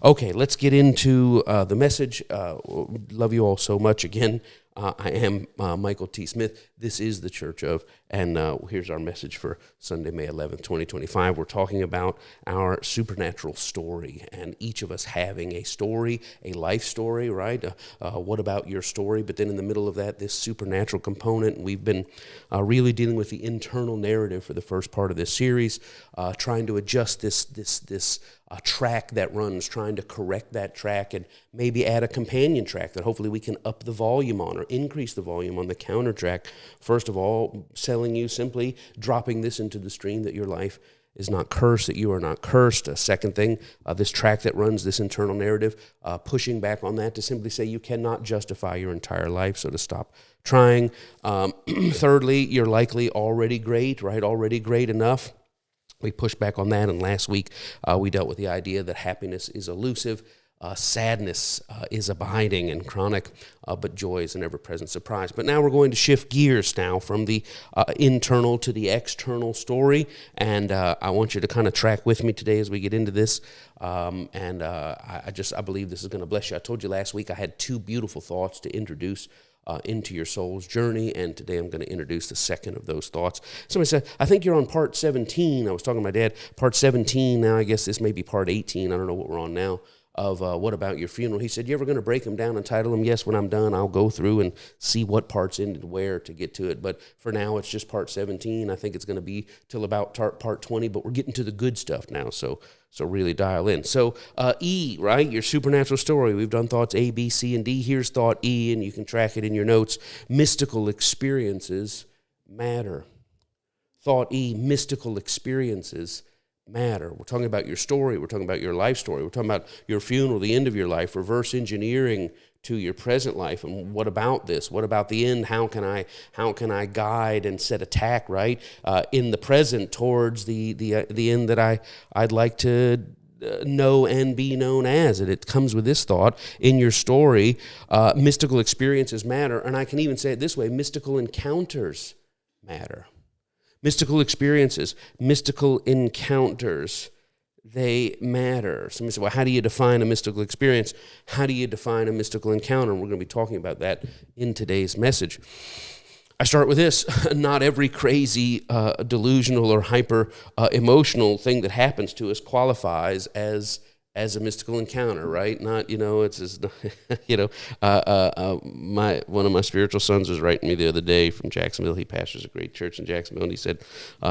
Okay, let's get into the message. Love you all so much. Again, I am Michael T. Smith. This is the Church of, and here's our message for Sunday, May 11th, 2025. We're talking about our supernatural story, and each of us having a story, a life story, right? What about your story? But then in the middle of that, this supernatural component. We've been really dealing with the internal narrative for the first part of this series, trying to adjust this track that runs, trying to correct that track and maybe add a companion track that hopefully we can up the volume on or increase the volume on the counter track. First of all, telling you simply, dropping this into the stream that your life is not cursed, that you are not cursed. A second thing, this track that runs this internal narrative, pushing back on that to simply say you cannot justify your entire life, so to stop trying. Thirdly, you're likely already great, right? Already great enough. We pushed back on that, and last week we dealt with the idea that happiness is elusive, sadness is abiding and chronic, but joy is an ever-present surprise. But now we're going to shift gears now from the internal to the external story, and I want you to kind of track with me today as we get into this, and I believe this is going to bless you. I told you last week I had two beautiful thoughts to introduce into your soul's journey, and today I'm going to introduce the second of those thoughts. Somebody said, I think you're on part 17. I was talking to my dad, part 17, now I guess this may be part 18, I don't know what we're on now, of what about your funeral? He said, you ever going to break them down and title them? Yes, when I'm done, I'll go through and see what parts ended where to get to it, but for now, it's just part 17. I think it's going to be till about part 20, but we're getting to the good stuff now, so really dial in. So E, right, your supernatural story. We've done thoughts A, B, C, and D. Here's thought E, and you can track it in your notes. Mystical experiences matter. Thought E, mystical experiences matter. We're talking about your story. We're talking about your life story. We're talking about your funeral, the end of your life, reverse engineering to your present life. And what about this? What about the end? How can I guide and set a tack, right, in the present towards the end that I'd like to know and be known as? And it comes with this thought in your story. Mystical experiences matter, and I can even say it this way: mystical encounters matter. Mystical experiences, mystical encounters, they matter. Somebody said, well, how do you define a mystical experience? How do you define a mystical encounter? And we're going to be talking about that in today's message. I start with this. Not every crazy, delusional, or hyper emotional thing that happens to us qualifies as a mystical encounter, right? Not, it's just, one of my spiritual sons was writing me the other day from Jacksonville. He pastors a great church in Jacksonville, and he said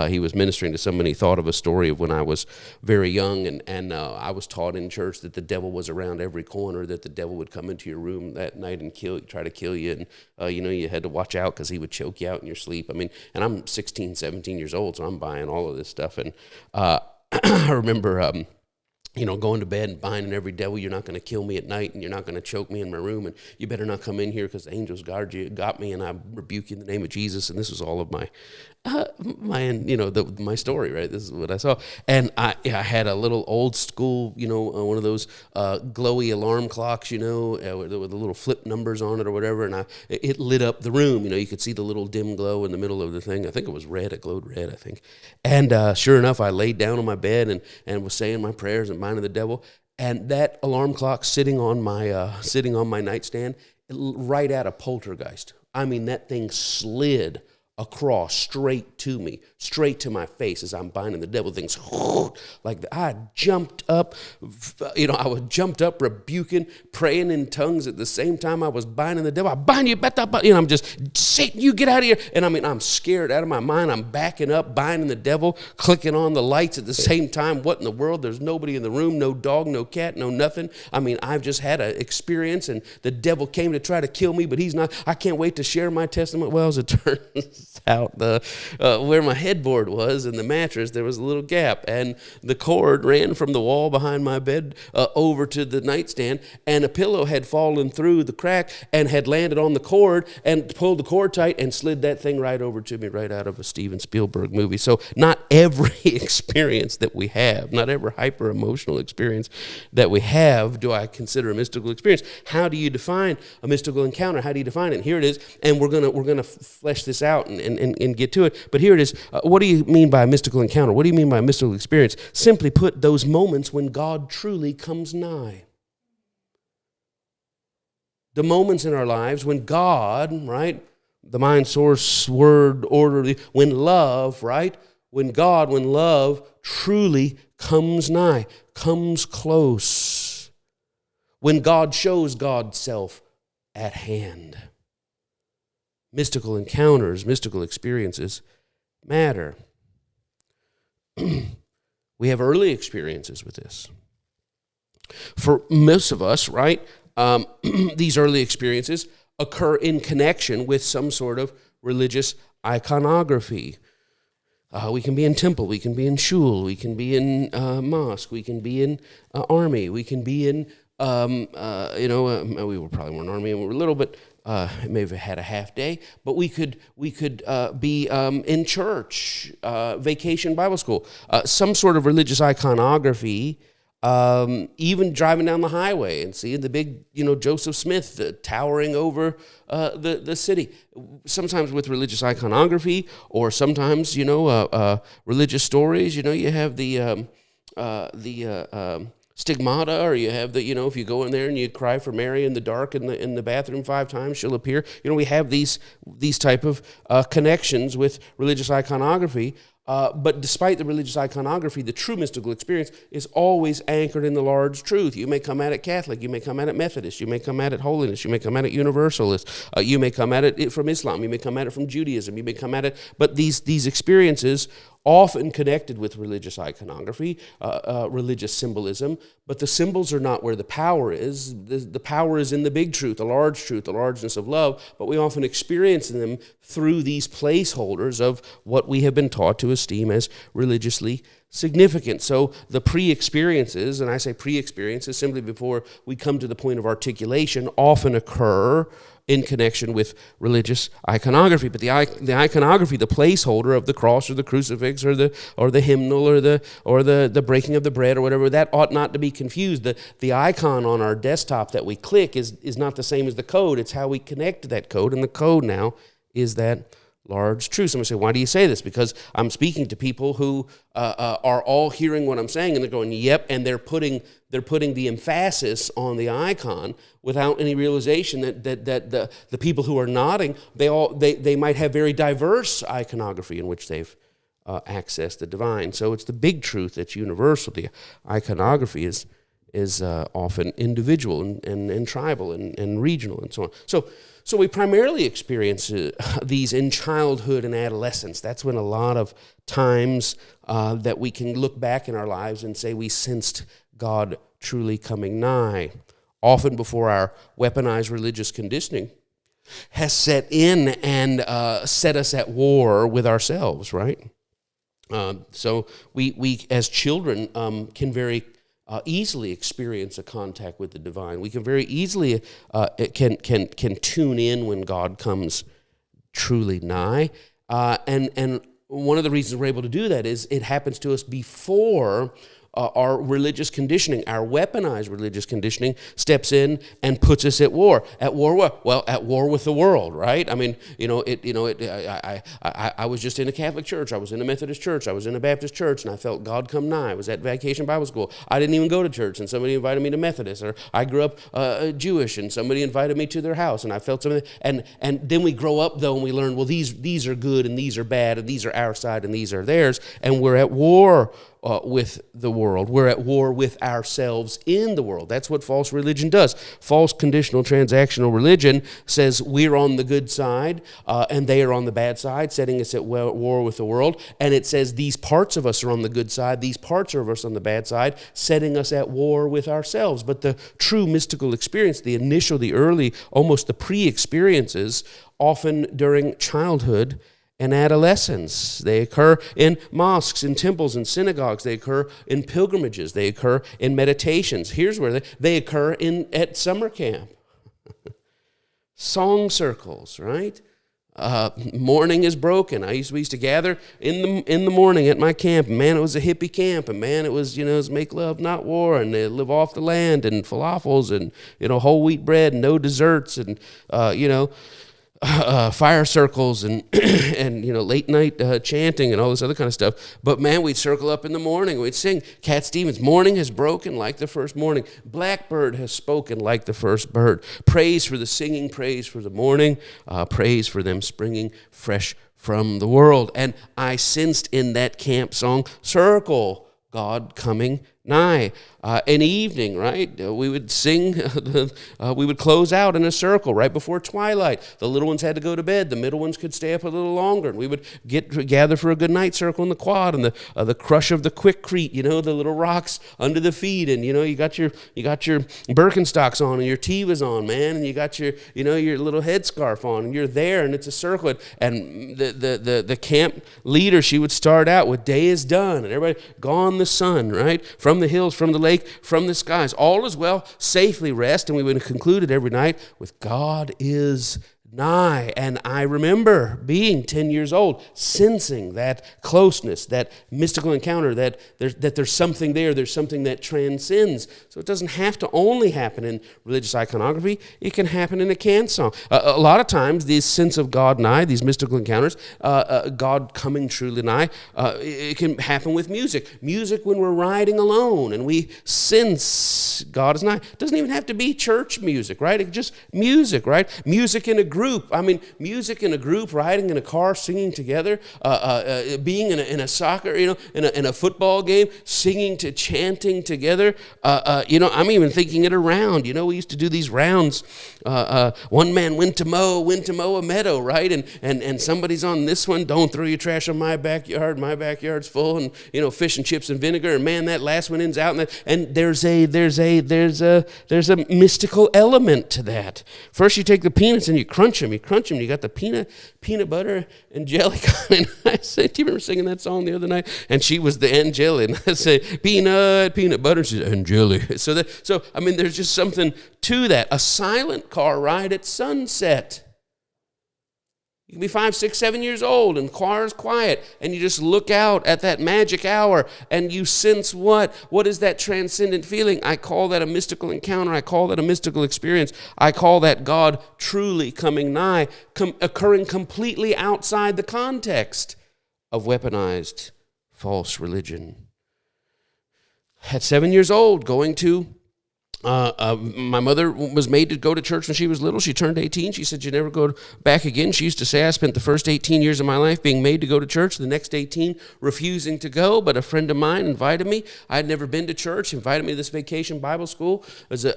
he was ministering to somebody. He thought of a story of when I was very young, and I was taught in church that the devil was around every corner, that the devil would come into your room that night and try to kill you, and you had to watch out because he would choke you out in your sleep. I mean, and I'm 16, 17 years old, so I'm buying all of this stuff, and I remember going to bed and binding every devil. You're not going to kill me at night, and you're not going to choke me in my room, and you better not come in here because the angels got me, and I rebuke you in the name of Jesus. And this was all of my story, right? This is what I saw. And I had a little old school, one of those glowy alarm clocks, with the little flip numbers on it or whatever, and it lit up the room. You could see the little dim glow in the middle of the thing. I think it was red. It glowed red, I think. And sure enough, I laid down on my bed and was saying my prayers and binding the devil. And that alarm clock sitting on my nightstand, right out of Poltergeist. I mean, that thing slid across straight to me, straight to my face as I'm binding the devil. Things like that. I jumped up, I was jumped up, rebuking, praying in tongues at the same time I was binding the devil. I bind you, I'm just, Satan, you get out of here. And I'm scared out of my mind. I'm backing up, binding the devil, clicking on the lights at the same time. What in the world? There's nobody in the room, no dog, no cat, no nothing. I've just had an experience, and the devil came to try to kill me, but he's not. I can't wait to share my testimony. Well, as it turns out, where my headboard was in the mattress, there was a little gap, and the cord ran from the wall behind my bed over to the nightstand, and a pillow had fallen through the crack and had landed on the cord and pulled the cord tight and slid that thing right over to me, right out of a Steven Spielberg movie. So not every experience that we have, not every hyper emotional experience that we have, do I consider a mystical experience. How do you define a mystical encounter? How do you define it? And here it is, and we're gonna flesh this out and get to it. But here it is. What do you mean by a mystical encounter? What do you mean by a mystical experience? Simply put, those moments when God truly comes nigh. The moments in our lives when God, right, the mind, source, word, order, when love, right, when love truly comes nigh, comes close. When God shows God's self at hand. Mystical encounters, mystical experiences matter. We have early experiences with this. For most of us, right, these early experiences occur in connection with some sort of religious iconography. We can be in temple, we can be in shul, we can be in mosque, we can be in army, we can be in, we probably weren't army when we were little, but may have had a half day, but we could be in church, vacation Bible school, some sort of religious iconography. Even driving down the highway and seeing the big, Joseph Smith towering over the city. Sometimes with religious iconography, or sometimes, religious stories. You have the stigmata, or you have the, if you go in there and you cry for Mary in the dark in the bathroom 5 times, she'll appear. We have these type of connections with religious iconography. But despite the religious iconography, the true mystical experience is always anchored in the large truth. You may come at it Catholic, you may come at it Methodist, you may come at it Holiness, you may come at it Universalist, you may come at it from Islam, you may come at it from Judaism, you may come at it, but these experiences often connected with religious iconography, religious symbolism, but the symbols are not where the power is. The power is in the big truth, the largeness of love, but we often experience them through these placeholders of what we have been taught to esteem as religiously significant. So the pre-experiences, and I say pre-experiences simply before we come to the point of articulation, often occur in connection with religious iconography. But the iconography, the placeholder of the cross or the crucifix or the hymnal or the breaking of the bread or whatever, that ought not to be confused. The icon on our desktop that we click is not the same as the code. It's how we connect to that code, and the code now is that large truth. Somebody say, why do you say this? Because I'm speaking to people who are all hearing what I'm saying, and they're going, yep, and they're putting the emphasis on the icon without any realization that the people who are nodding, they might have very diverse iconography in which they've accessed the divine. So it's the big truth that's universal. The iconography is often individual and tribal and regional and so on. So we primarily experience these in childhood and adolescence. That's when a lot of times that we can look back in our lives and say we sensed God truly coming nigh. Often before our weaponized religious conditioning has set in and set us at war with ourselves, right? So we as children can very easily experience a contact with the divine. We can very easily can tune in when God comes truly nigh. And one of the reasons we're able to do that is it happens to us before our religious conditioning, our weaponized religious conditioning, steps in and puts us at war. At war what? Well, at war with the world, right? I mean, I was just in a Catholic church. I was in a Methodist church. I was in a Baptist church, and I felt God come nigh. I was at Vacation Bible School. I didn't even go to church, and somebody invited me to Methodist. Or I grew up Jewish, and somebody invited me to their house, and I felt something. And then we grow up, though, and we learn, well, these are good, and these are bad, and these are our side, and these are theirs, and we're at war with the world. We're at war with ourselves in the world. That's what false religion does. False conditional transactional religion says we're on the good side and they are on the bad side, setting us at war with the world. And it says these parts of us are on the good side, these parts of us on the bad side, setting us at war with ourselves. But the true mystical experience, the initial, the early, almost the pre-experiences, often during childhood and adolescence. They occur in mosques, in temples, in synagogues. They occur in pilgrimages. They occur in meditations. Here's where they occur at summer camp. Song circles, right? Morning is broken. We used to gather in the morning at my camp. Man, it was a hippie camp, and man, it was make love, not war, and they live off the land, and falafels, and whole wheat bread, and no desserts, and fire circles and and late night chanting and all this other kind of stuff. But man, we'd circle up in the morning. We'd sing Cat Stevens, "Morning has broken like the first morning. Blackbird has spoken like the first bird. Praise for the singing, praise for the morning, praise for them springing fresh from the world." And I sensed in that camp song, "Circle, God coming nigh." An evening, right? We would sing, we would close out in a circle right before twilight. The little ones had to go to bed. The middle ones could stay up a little longer. And we would gather for a good night circle in the quad, and the crush of the quickcrete, the little rocks under the feet. And, you got your Birkenstocks on and your Tevas on, man. And you got your little headscarf on, and you're there, and it's a circle. And the camp leader, she would start out with, "Day is done," and everybody, "Gone the sun," right? "From the hills, from the lake, from the skies, all is well, safely rest." And we would conclude it every night with, "God is nigh." And I remember being 10 years old, sensing that closeness, that mystical encounter, that there's something there, there's something that transcends. So it doesn't have to only happen in religious iconography. It can happen in a can song. A lot of times, this sense of God nigh, these mystical encounters, God coming truly nigh, it can happen with music. Music when we're riding alone and we sense God is nigh. It doesn't even have to be church music, right? It's just music, right? Music in a group. Music in a group, riding in a car, singing together, being in a soccer, in a football game, singing to chanting together. I'm even thinking it around. We used to do these rounds. One man went to mow a meadow, right? And somebody's on this one. "Don't throw your trash on my backyard. My backyard's full." And fish and chips and vinegar. And man, that last one ends out. And there's a mystical element to that. First, you take the peanuts and you crunch them. You got the peanut butter and jelly. And I said, "Do you remember singing that song the other night?" And she was the and jelly. And I said, peanut butter. She said, "And jelly." So there's just something to that. A silent car ride at sunset. You can be 5, 6, 7 years old and the car is quiet, and you just look out at that magic hour and you sense what? What is that transcendent feeling? I call that a mystical encounter. I call that a mystical experience. I call that God truly coming nigh, occurring completely outside the context of weaponized false religion. At 7 years old, going to my mother was made to go to church when she was little. She turned 18. She said, "You never go back again." She used to say, "I spent the first 18 years of my life being made to go to church, the next 18 refusing to go." But a friend of mine invited me. I had never been to church, invited me to this vacation Bible school.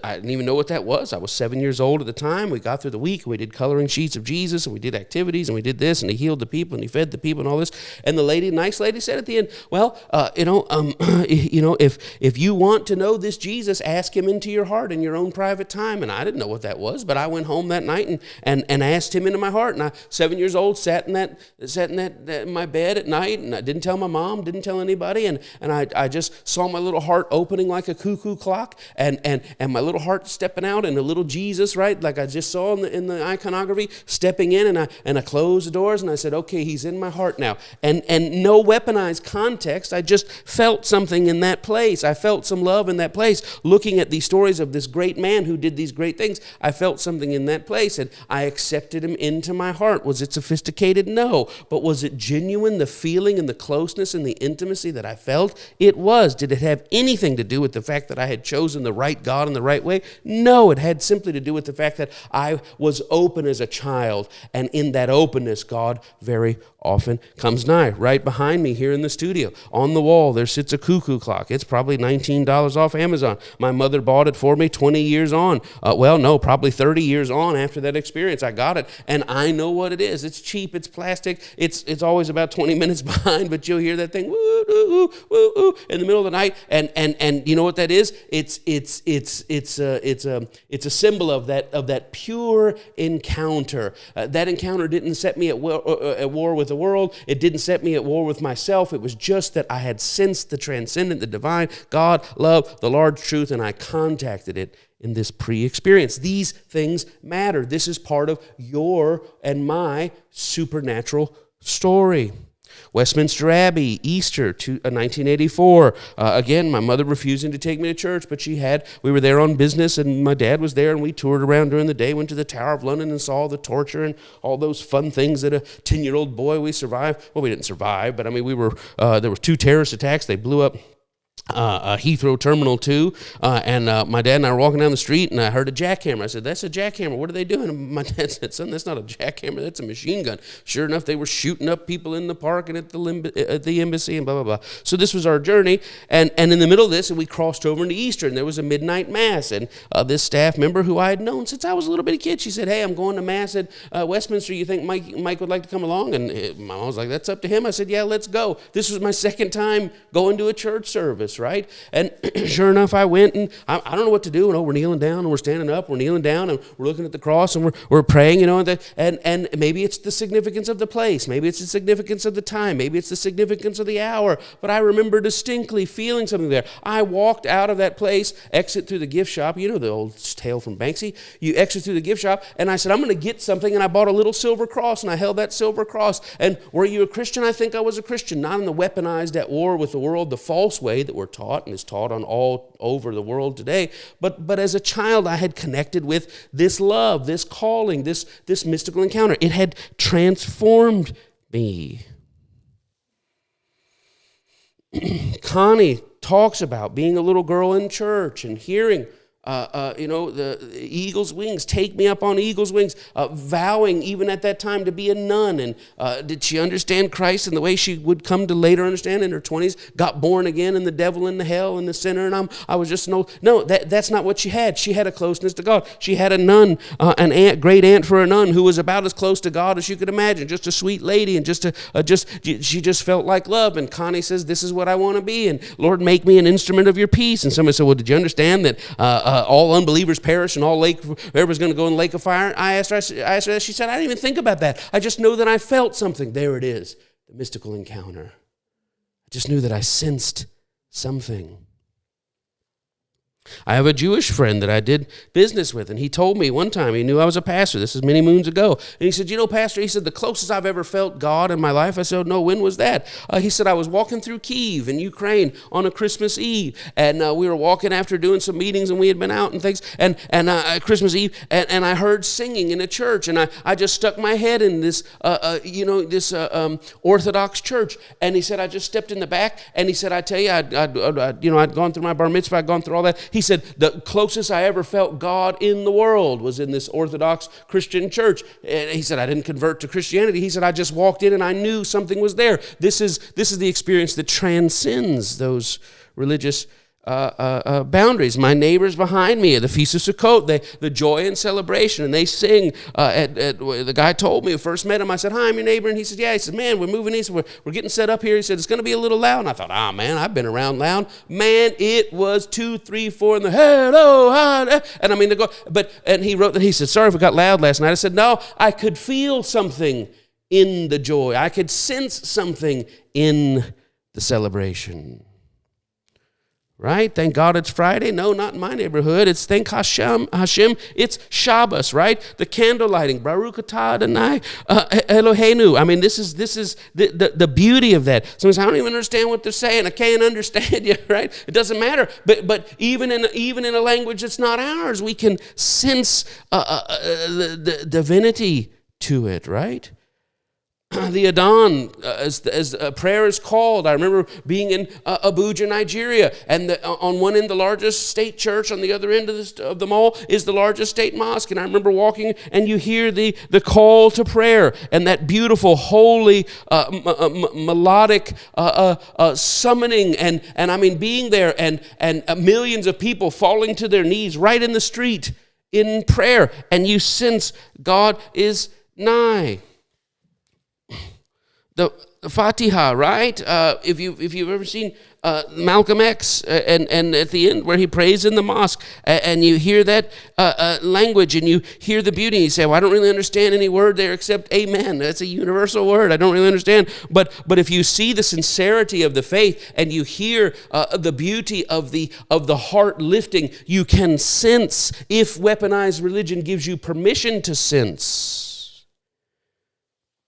I didn't even know what that was. I was 7 years old at the time. We got through the week. We did coloring sheets of Jesus, and we did activities, and we did this, and he healed the people, and he fed the people, and all this. And the nice lady said at the end, "Well, if you want to know this Jesus, ask him into your heart in your own private time." And I didn't know what that was, but I went home that night and asked him into my heart. And I, 7 years old, sat in my bed at night, and I didn't tell my mom, didn't tell anybody, and I just saw my little heart opening like a cuckoo clock, and my little heart stepping out, and a little Jesus, right, like I just saw in the iconography, stepping in, and I closed the doors, and I said, "Okay, he's in my heart now." And no weaponized context. I just felt something in that place. I felt some love in that place. Looking at these stories of this great man who did these great things, I felt something in that place, and I accepted him into my heart. Was it sophisticated? No. But was it genuine, the feeling and the closeness and the intimacy that I felt? It was. Did it have anything to do with the fact that I had chosen the right God in the right way? No. It had simply to do with the fact that I was open as a child, and in that openness, God very often comes nigh. Right behind me here in the studio, on the wall, there sits a cuckoo clock. It's probably $19 off Amazon. My mother bought it for me 20 years on. Probably 30 years on after that experience. I got it, and I know what it is. It's cheap. It's plastic. It's always about 20 minutes behind, but you'll hear that thing woo, woo, woo, woo, in the middle of the night, and you know what that is? It's a symbol of that pure encounter. That encounter didn't set me at war with the world. It didn't set me at war with myself. It was just that I had sensed the transcendent, the divine, God, love, the large truth, and I contacted it in this pre-experience. These things matter. This is part of your and my supernatural story. Westminster Abbey, Easter, 1984. Again, my mother refusing to take me to church, but we were there on business, and my dad was there, and we toured around during the day, went to the Tower of London and saw the torture and all those fun things that a 10-year-old boy we survived. Well, we didn't survive, but I mean, there were 2 terrorist attacks. They blew up Heathrow Terminal 2, and my dad and I were walking down the street, and I heard a jackhammer. I said, "That's a jackhammer. What are they doing?" And my dad said, "Son, that's not a jackhammer. That's a machine gun." Sure enough, they were shooting up people in the park and at the embassy and blah, blah, blah. So this was our journey, and in the middle of this, and we crossed over into Easter, and there was a midnight mass, and this staff member who I had known since I was a little bitty kid, she said, "Hey, I'm going to mass at Westminster. You think Mike would like to come along?" And my mom was like, "That's up to him." I said, "Yeah, let's go." This was my second time going to a church service, right? And sure enough, I went, and I don't know what to do. We're kneeling down, and we're standing up. We're kneeling down, and we're looking at the cross, and we're praying, and maybe it's the significance of the place. Maybe it's the significance of the time. Maybe it's the significance of the hour. But I remember distinctly feeling something there. I walked out of that place, exit through the gift shop. You know the old tale from Banksy. You exit through the gift shop, and I said, "I'm going to get something," and I bought a little silver cross, and I held that silver cross. And were you a Christian? I think I was a Christian, not in the weaponized at war with the world, the false way that we're taught and is taught on all over the world today. But as a child, I had connected with this love, this calling, this mystical encounter. It had transformed me. Connie talks about being a little girl in church and hearing the eagle's wings, take me up on eagle's wings, vowing even at that time to be a nun. And did she understand Christ in the way she would come to later understand in her 20s, got born again, and the devil and the hell and the sinner, and I was just no, that's not what she had. She had a closeness to God. She had a nun, great aunt for a nun, who was about as close to God as you could imagine, just a sweet lady, and she just felt like love. And Connie says, "This is what I want to be, and Lord, make me an instrument of your peace." And somebody said, "Well, did you understand that all unbelievers perish and everybody's going to go in the lake of fire?" I asked her that. She said, "I didn't even think about that. I just know that I felt something." There it is, the mystical encounter. I just knew that I sensed something. I have a Jewish friend that I did business with, and he told me one time, he knew I was a pastor. This is many moons ago. And he said, "You know, Pastor," he said, "the closest I've ever felt God in my life." I said, "No, when was that?" He said, "I was walking through Kyiv in Ukraine on a Christmas Eve, and we were walking after doing some meetings, and we had been out and things, and Christmas Eve, and I heard singing in a church, and I just stuck my head in this, Orthodox church." And he said, "I just stepped in the back," and he said, "I tell you, I'd gone through my bar mitzvah, I'd gone through all that." He said, "The closest I ever felt God in the world was in this Orthodox Christian church." And he said, "I didn't convert to Christianity." He said, "I just walked in and I knew something was there." This is the experience that transcends those religious boundaries. My neighbors behind me at the Feast of Sukkot, the joy and celebration, and they sing. The guy told me, I first met him, I said, "Hi, I'm your neighbor," and he said, "Yeah." He said, "Man, we're moving east, we're getting set up here." He said, "It's going to be a little loud." And I thought, man, I've been around loud. Man, it was 2, 3, 4 in the hello, hi, and I mean, and he wrote that. He said, "Sorry if it got loud last night." I said, "No, I could feel something in the joy. I could sense something in the celebration." Right? Thank God it's Friday. No, not in my neighborhood. It's thank Hashem. It's Shabbos, right? The candle lighting. Baruch atah Adonai Eloheinu. I mean, this is the beauty of that. Somebody says, "I don't even understand what they're saying. I can't understand you," right? It doesn't matter. But even in a language that's not ours, we can sense the divinity to it, right? The Adhan, as a prayer is called. I remember being in Abuja, Nigeria, and on one end, the largest state church, on the other end of the mall is the largest state mosque. And I remember walking, and you hear the call to prayer, and that beautiful, holy, melodic summoning, and I mean being there, and millions of people falling to their knees right in the street in prayer, and you sense God is nigh. The Fatiha, right? If you've ever seen Malcolm X, and at the end where he prays in the mosque, and you hear that language, and you hear the beauty, and you say, "Well, I don't really understand any word there except amen." That's a universal word. I don't really understand. But if you see the sincerity of the faith, and you hear the beauty of the heart lifting, you can sense, if weaponized religion gives you permission to sense,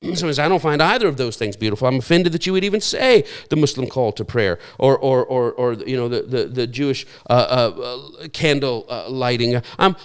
Somebody says, I don't find either of those things beautiful. I'm offended that you would even say the Muslim call to prayer, or the Jewish candle lighting. I'm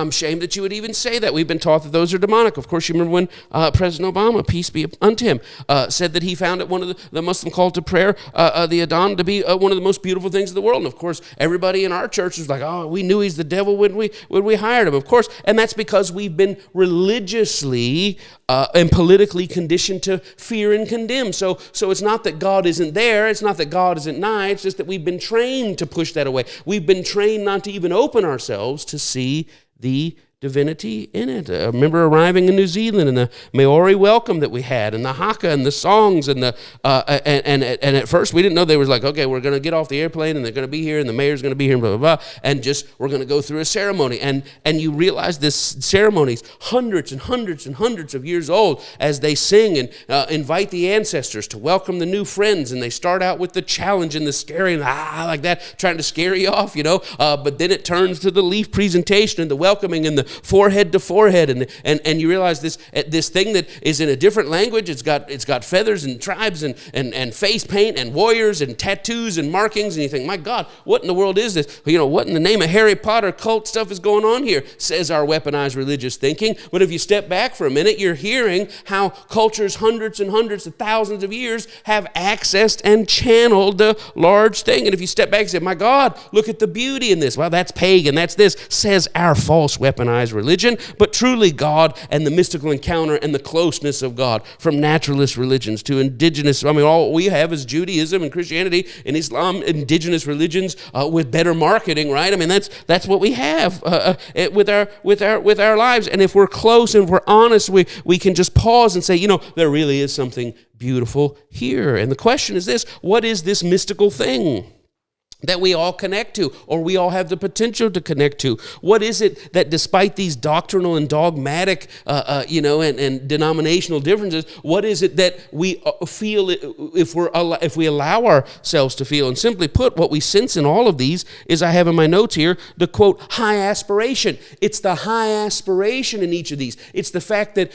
ashamed that you would even say that. We've been taught that those are demonic. Of course, you remember when President Obama, peace be unto him, said that he found it one of the Muslim call to prayer, the Adhan, to be one of the most beautiful things in the world. And of course, everybody in our church was like, "Oh, we knew he's the devil when we hired him." Of course, and that's because we've been religiously and politically conditioned to fear and condemn. So it's not that God isn't there. It's not that God isn't nigh. It's just that we've been trained to push that away. We've been trained not to even open ourselves to see the divinity in it. I remember arriving in New Zealand and the Maori welcome that we had, and the haka and the songs, and and at first we didn't know. They was like, okay, we're going to get off the airplane and they're going to be here and the mayor's going to be here and blah, blah, blah, and just we're going to go through a ceremony. And you realize this ceremony's hundreds and hundreds and hundreds of years old as they sing and invite the ancestors to welcome the new friends, and they start out with the challenge and the scary and like that, trying to scare you off, but then it turns to the leaf presentation and the welcoming and the forehead to forehead, and you realize this thing that is in a different language. It's got feathers and tribes and face paint and warriors and tattoos and markings, and you think, my God, what in the world is this? What in the name of Harry Potter cult stuff is going on here, says our weaponized religious thinking. But if you step back for a minute, you're hearing how cultures hundreds and hundreds of thousands of years have accessed and channeled the large thing. And if you step back and say, my God, look at the beauty in this. Well, that's pagan, that's this, says our false weaponized religion. But truly God and the mystical encounter and the closeness of God, from naturalist religions to indigenous, all we have is Judaism and Christianity and Islam, indigenous religions with better marketing, right? That's what we have with our lives. And if we're close and if we're honest, we can just pause and say, there really is something beautiful here. And the question is this: what is this mystical thing that we all connect to, or we all have the potential to connect to? What is it that, despite these doctrinal and dogmatic, and denominational differences, what is it that we feel if we allow ourselves to feel? And simply put, what we sense in all of these is, I have in my notes here, the quote, high aspiration. It's the high aspiration in each of these. It's the fact that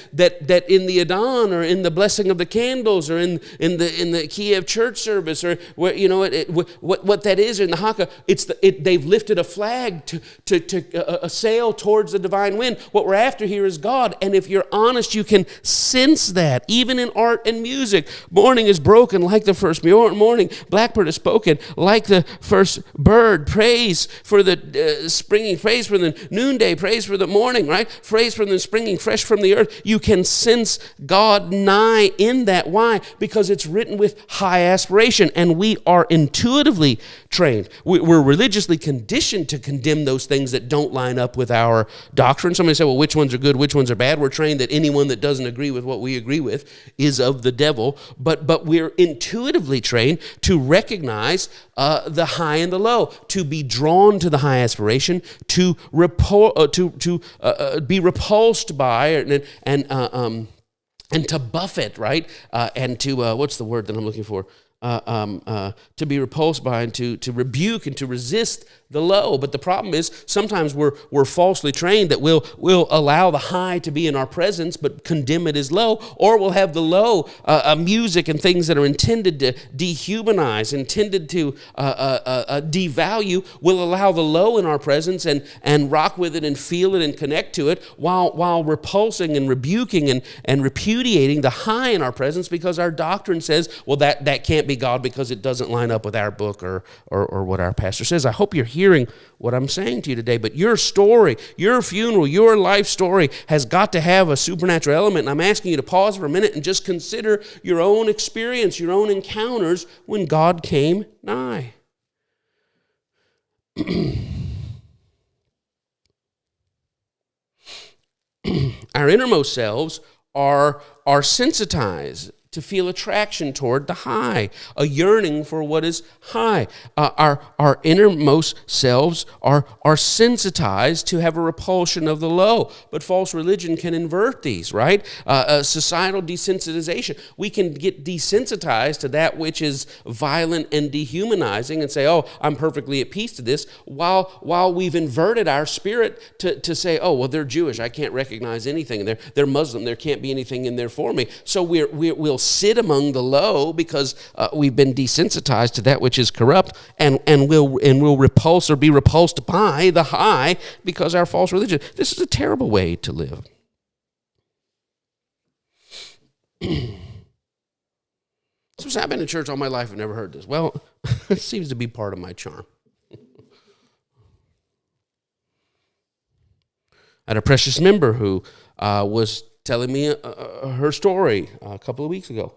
in the Adhan, or in the blessing of the candles, or in the Kiev church service, or where what that is in the haka, they've lifted a flag to a sail towards the divine wind. What we're after here is God, and if you're honest, you can sense that even in art and music. Morning is broken like the first morning. Blackbird is spoken like the first bird. Praise for the springing. Praise for the noonday. Praise for the morning. Right? Praise for the springing fresh from the earth. You can sense God nigh in that. Why? Because it's written with high aspiration, and we are intuitively trained. We're religiously conditioned to condemn those things that don't line up with our doctrine. Somebody say, well, which ones are good, which ones are bad? We're trained that anyone that doesn't agree with what we agree with is of the devil. But we're intuitively trained to recognize the high and the low, to be drawn to the high aspiration, to be repulsed by, and to buffet, right? And to what's the word that I'm looking for? To be repulsed by, and to rebuke and to resist the low. But the problem is, sometimes we're falsely trained that we'll allow the high to be in our presence but condemn it as low, or we'll have the low music and things that are intended to dehumanize, intended to devalue. We'll allow the low in our presence and rock with it and feel it and connect to it, while repulsing and rebuking and repudiating the high in our presence, because our doctrine says, well, that can't be God because it doesn't line up with our book or what our pastor says. I hope you're hearing what I'm saying to you today. But your story, your funeral, your life story has got to have a supernatural element. And I'm asking you to pause for a minute and just consider your own experience, your own encounters when God came nigh. Our innermost selves are sensitized to feel attraction toward the high, a yearning for what is high. Our innermost selves are sensitized to have a repulsion of the low. But false religion can invert these, right? Societal desensitization. We can get desensitized to that which is violent and dehumanizing and say, oh, I'm perfectly at peace to this, while we've inverted our spirit to say, oh, well, they're Jewish, I can't recognize anything. They're Muslim, there can't be anything in there for me. So we'll sit among the low because we've been desensitized to that which is corrupt, and we'll repulse or be repulsed by the high because our false religion. This is a terrible way to live. So I've been in church all my life and never heard this. Well, it seems to be part of my charm. I had a precious member who was telling me her story a couple of weeks ago.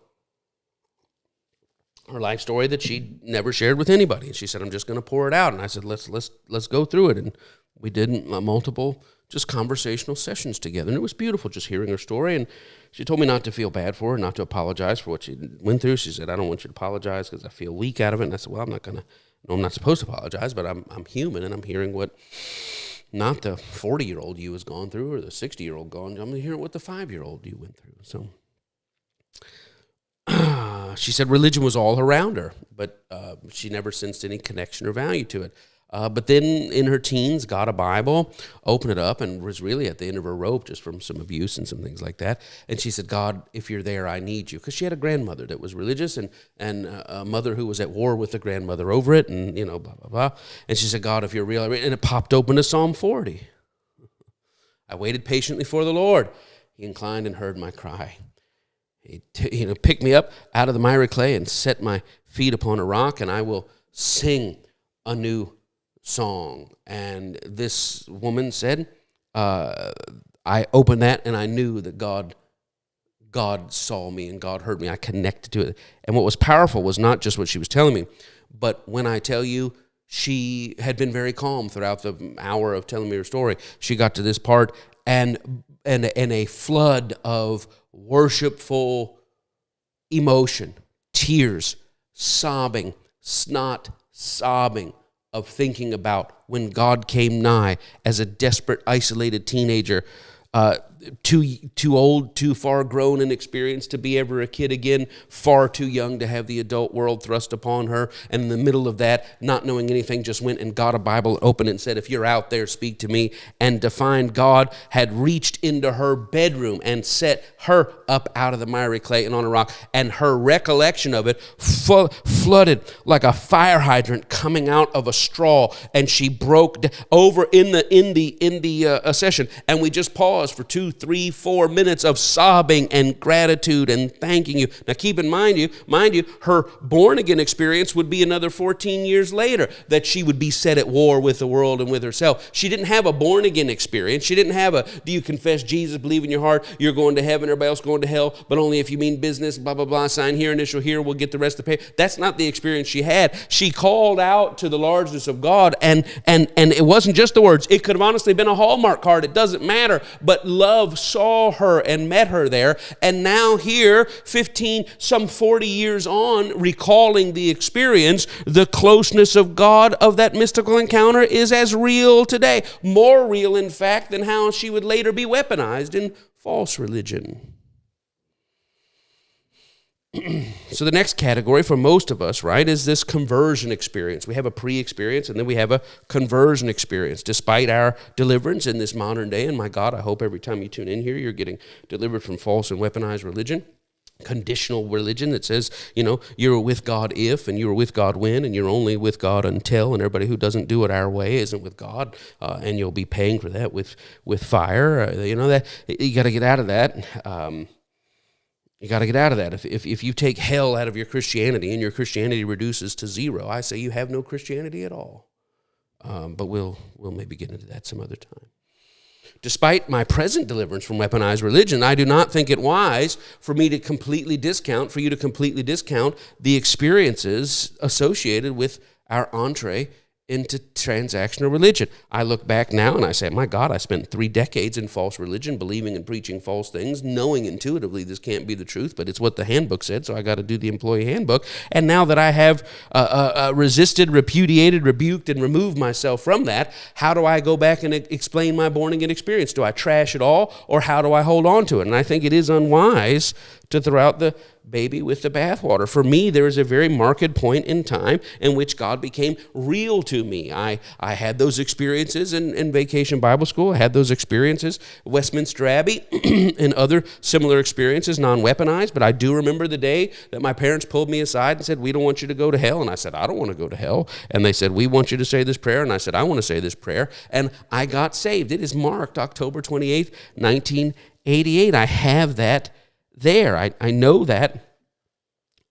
Her life story that she never shared with anybody. And she said, I'm just going to pour it out. And I said, let's go through it. And we did multiple just conversational sessions together. And it was beautiful just hearing her story. And she told me not to feel bad for her, not to apologize for what she went through. She said, I don't want you to apologize because I feel weak out of it. And I said, well, I'm not supposed to apologize, but I'm human, and I'm hearing what not the 40-year-old you has gone through or the 60-year-old gone. I'm hearing what the 5-year-old you went through. So she said religion was all around her, but she never sensed any connection or value to it. But then in her teens, got a Bible, opened it up, and was really at the end of her rope just from some abuse and some things like that. And she said, God, if you're there, I need you. Because she had a grandmother that was religious and a mother who was at war with the grandmother over it, and, blah, blah, blah. And she said, God, if you're real, and it popped open to Psalm 40. I waited patiently for the Lord. He inclined and heard my cry. He picked me up out of the miry clay and set my feet upon a rock, and I will sing a new song. And this woman said, I opened that and I knew that God saw me and God heard me. I connected to it. And what was powerful was not just what she was telling me, but when I tell you, she had been very calm throughout the hour of telling me her story. She got to this part and a flood of worshipful emotion, tears, sobbing, snot sobbing, of thinking about when God came nigh as a desperate, isolated teenager, too old, too far grown and experienced to be ever a kid again, far too young to have the adult world thrust upon her. And in the middle of that, not knowing anything, just went and got a Bible, opened it, and said, if you're out there, speak to me. And to find God had reached into her bedroom and set her up out of the miry clay and on a rock. And her recollection of it flooded like a fire hydrant coming out of a straw. And she broke over in the session. And we just paused for 2, 3, 4 minutes of sobbing and gratitude and thanking you. Now keep in mind you, her born again experience would be another 14 years later that she would be set at war with the world and with herself. She didn't have a born again experience. She didn't have do you confess Jesus, believe in your heart, you're going to heaven, everybody else going to hell, but only if you mean business, blah, blah, blah, sign here, initial here, we'll get the rest of the pay. That's not the experience she had. She called out to the largeness of God, and it wasn't just the words. It could have honestly been a Hallmark card. It doesn't matter, but love saw her and met her there. And now here, 40 years on, recalling the experience, the closeness of God of that mystical encounter is as real today. More real, in fact, than how she would later be weaponized in false religion. So the next category for most of us, right, is this conversion experience. We have a pre-experience and then we have a conversion experience. Despite our deliverance in this modern day, and my God, I hope every time you tune in here, you're getting delivered from false and weaponized religion. Conditional religion that says, you're with God if, and you're with God when, and you're only with God until, and everybody who doesn't do it our way isn't with God, and you'll be paying for that with fire. That you got to get out of that. You got to get out of that. If you take hell out of your Christianity and your Christianity reduces to zero, I say you have no Christianity at all. But we'll maybe get into that some other time. Despite my present deliverance from weaponized religion, I do not think it wise for you to completely discount the experiences associated with our entree into transactional religion. I look back now and I say, my God, I spent 3 decades in false religion, believing and preaching false things, knowing intuitively this can't be the truth, but it's what the handbook said, so I got to do the employee handbook. And now that I have resisted, repudiated, rebuked, and removed myself from that, how do I go back and explain my born-again experience? Do I trash it all, or how do I hold on to it? And I think it is unwise to throw out the baby with the bathwater. For me, there is a very marked point in time in which God became real to me. I had those experiences in Vacation Bible School. I had those experiences at Westminster Abbey and other similar experiences, non-weaponized. But I do remember the day that my parents pulled me aside and said, we don't want you to go to hell. And I said, I don't want to go to hell. And they said, we want you to say this prayer. And I said, I want to say this prayer. And I got saved. It is marked October 28th, 1988. I have that there. I know that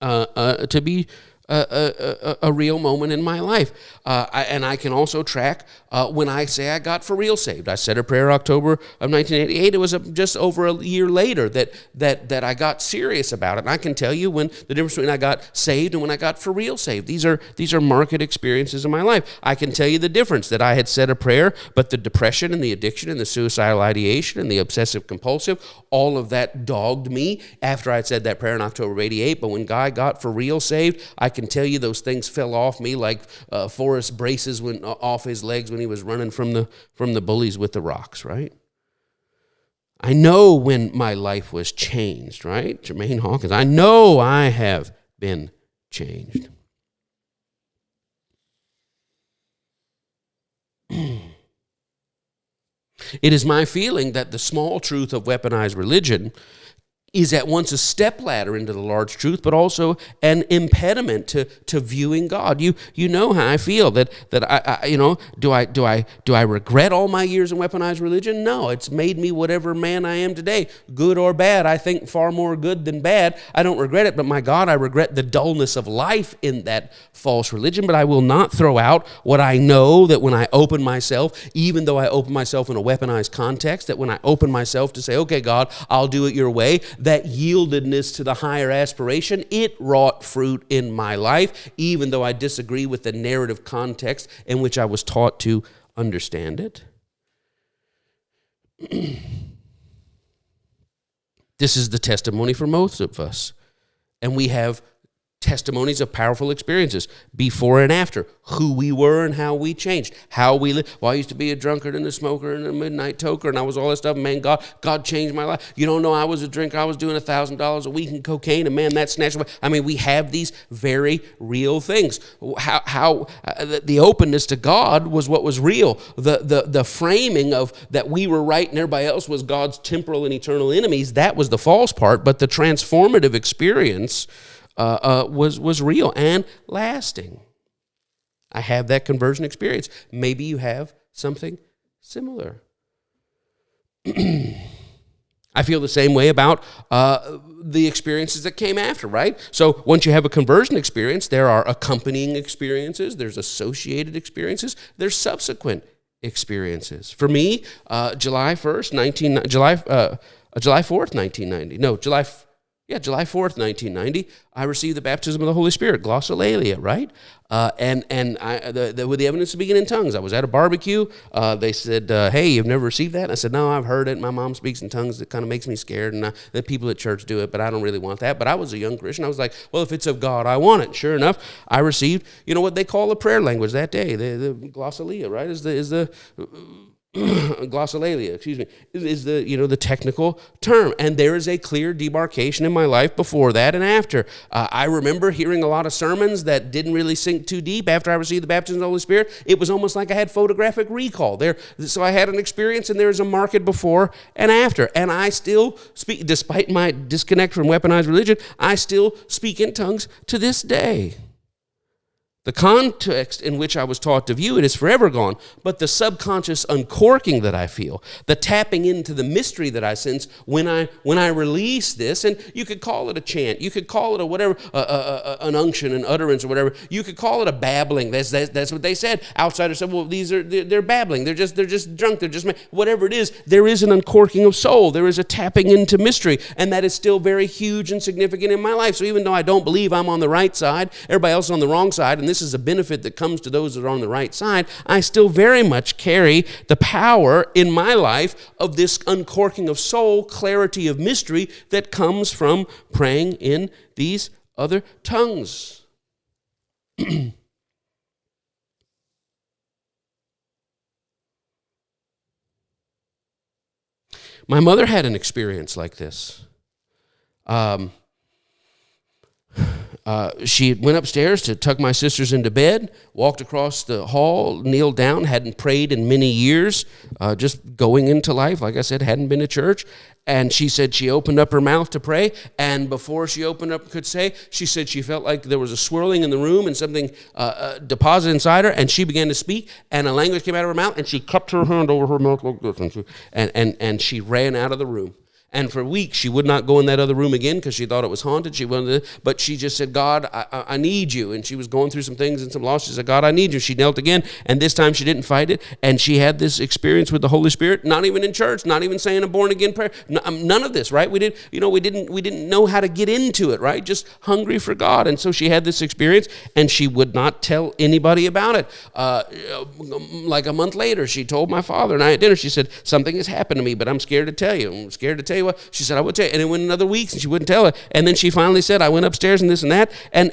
to be a real moment in my life. And I can also track when I say I got for real saved. I said a prayer October of 1988. It was just over a year later that I got serious about it. And I can tell you when the difference between I got saved and when I got for real saved. These are marked experiences in my life. I can tell you the difference, that I had said a prayer, but the depression and the addiction and the suicidal ideation and the obsessive compulsive, all of that dogged me after I'd said that prayer in October of 88. But when God got for real saved, I can tell you those things fell off me like Forrest's braces went off his legs when he was running from the bullies with the rocks, right? I know when my life was changed, right? Jermaine Hawkins, I know I have been changed. It is my feeling that the small truth of weaponized religion is at once a stepladder into the large truth, but also an impediment to viewing God. You know how I feel that I do I regret all my years in weaponized religion? No, it's made me whatever man I am today, good or bad. I think far more good than bad. I don't regret it, but my God, I regret the dullness of life in that false religion. But I will not throw out what I know, that when I open myself, even though I open myself in a weaponized context, that when I open myself to say, okay, God, I'll do it your way, that yieldedness to the higher aspiration, it wrought fruit in my life, even though I disagree with the narrative context in which I was taught to understand it. This is the testimony for most of us. And we have testimonies of powerful experiences before and after, who we were and how we changed, how we lived. Well, I used to be a drunkard and a smoker and a midnight toker, and I was all that stuff. Man, God changed my life. You don't know, I was a drinker. I was doing $1,000 a week in cocaine, and man, that snatched away. I mean, we have these very real things. How the openness to God was what was real. The framing of that we were right and everybody else was God's temporal and eternal enemies, that was the false part. But the transformative experience was real and lasting. I have that conversion experience. Maybe you have something similar. I feel the same way about the experiences that came after, right? So once you have a conversion experience, there are accompanying experiences, there's associated experiences, there's subsequent experiences. For me, July 4th, 1990, I received the baptism of the Holy Spirit, glossolalia, right? With the evidence of speaking in tongues. I was at a barbecue. They said, hey, you've never received that? And I said, no, I've heard it. My mom speaks in tongues. It kind of makes me scared. And the people at church do it, but I don't really want that. But I was a young Christian. I was like, well, if it's of God, I want it. Sure enough, I received, what they call a prayer language that day. The glossolalia, right, is the glossolalia, is the technical term. And there is a clear demarcation in my life before that and after. I remember hearing a lot of sermons that didn't really sink too deep after I received the baptism of the Holy Spirit. It was almost like I had photographic recall there. So I had an experience, and there is a market before and after. And I still speak, despite my disconnect from weaponized religion, I still speak in tongues to this day. The context in which I was taught to view it is forever gone, but the subconscious uncorking that I feel, the tapping into the mystery that I sense when I release this, and you could call it a chant, you could call it a whatever, an unction, an utterance, or whatever. You could call it a babbling. That's what they said. Outsiders said, well, they're babbling. They're just drunk. They're just whatever it is. There is an uncorking of soul. There is a tapping into mystery, and that is still very huge and significant in my life. So even though I don't believe I'm on the right side, everybody else is on the wrong side, and this is a benefit that comes to those that are on the right side, I still very much carry the power in my life of this uncorking of soul, clarity of mystery that comes from praying in these other tongues. My mother had an experience like this. She went upstairs to tuck my sisters into bed, walked across the hall, kneeled down, hadn't prayed in many years, just going into life. Like I said, hadn't been to church. And she said she opened up her mouth to pray, and before she opened up could say, she said she felt like there was a swirling in the room and something deposited inside her, and she began to speak, and a language came out of her mouth, and she cupped her hand over her mouth like this, and she ran out of the room. And for weeks, she would not go in that other room again because she thought it was haunted. But she just said, God, I need you. And she was going through some things and some loss. She said, God, I need you. She knelt again, and this time she didn't fight it. And she had this experience with the Holy Spirit, not even in church, not even saying a born-again prayer. None of this, right? We didn't know how to get into it, right? Just hungry for God. And so she had this experience, and she would not tell anybody about it. Like a month later, she told my father and I at dinner, she said, something has happened to me, but I'm scared to tell you. I'm scared to tell you. She said, I would tell you. And it went another week, and she wouldn't tell it. And then she finally said, I went upstairs and this and that. And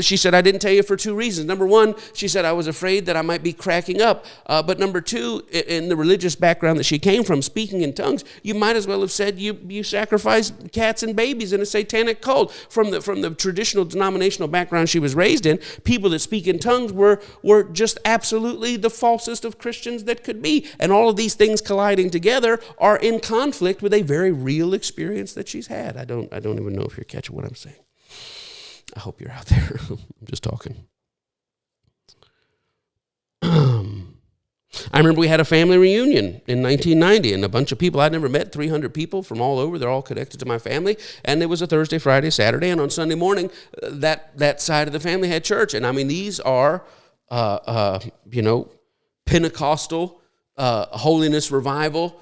she said, I didn't tell you for two reasons. Number one, she said, I was afraid that I might be cracking up. But number two, in the religious background that she came from, speaking in tongues, you might as well have said you sacrifice cats and babies in a satanic cult. From the traditional denominational background she was raised in, people that speak in tongues were just absolutely the falsest of Christians that could be. And all of these things colliding together are in conflict with a very real experience that she's had. I don't even know if you're catching what I'm saying. I hope you're out there. I'm just talking. I remember we had a family reunion in 1990, and a bunch of people I'd never met, 300 people from all over. They're all connected to my family, and it was a Thursday, Friday, Saturday, and on Sunday morning, that side of the family had church. And I mean, these are, Pentecostal, holiness revival,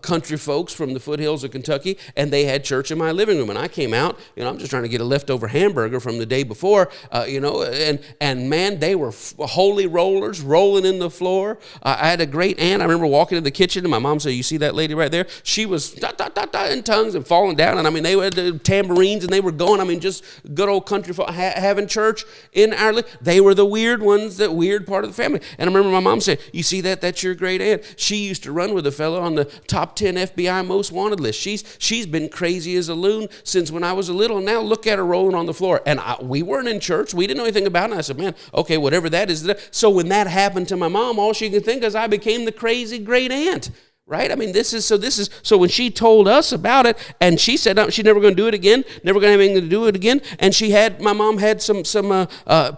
country folks from the foothills of Kentucky, and they had church in my living room. And I came out, I'm just trying to get a leftover hamburger from the day before, and man, they were holy rollers rolling in the floor. I had a great aunt. I remember walking in the kitchen, and my mom said, you see that lady right there? She was in tongues and falling down, and I mean, they had the tambourines, and they were going, just good old country folk having church in our they were the weird ones, that weird part of the family. And I remember my mom said, you see that? That's your great aunt. She used to run with a fellow on the top 10 FBI most wanted list. She's been crazy as a loon since when I was a little. Now look at her rolling on the floor. And we weren't in church. We didn't know anything about it. And I said, man, okay, whatever that is. So when that happened to my mom, all she could think is I became the crazy great aunt. Right? I mean, so when she told us about it, and she said she's never going to do it again, never going to have anything to do with it again, and my mom had some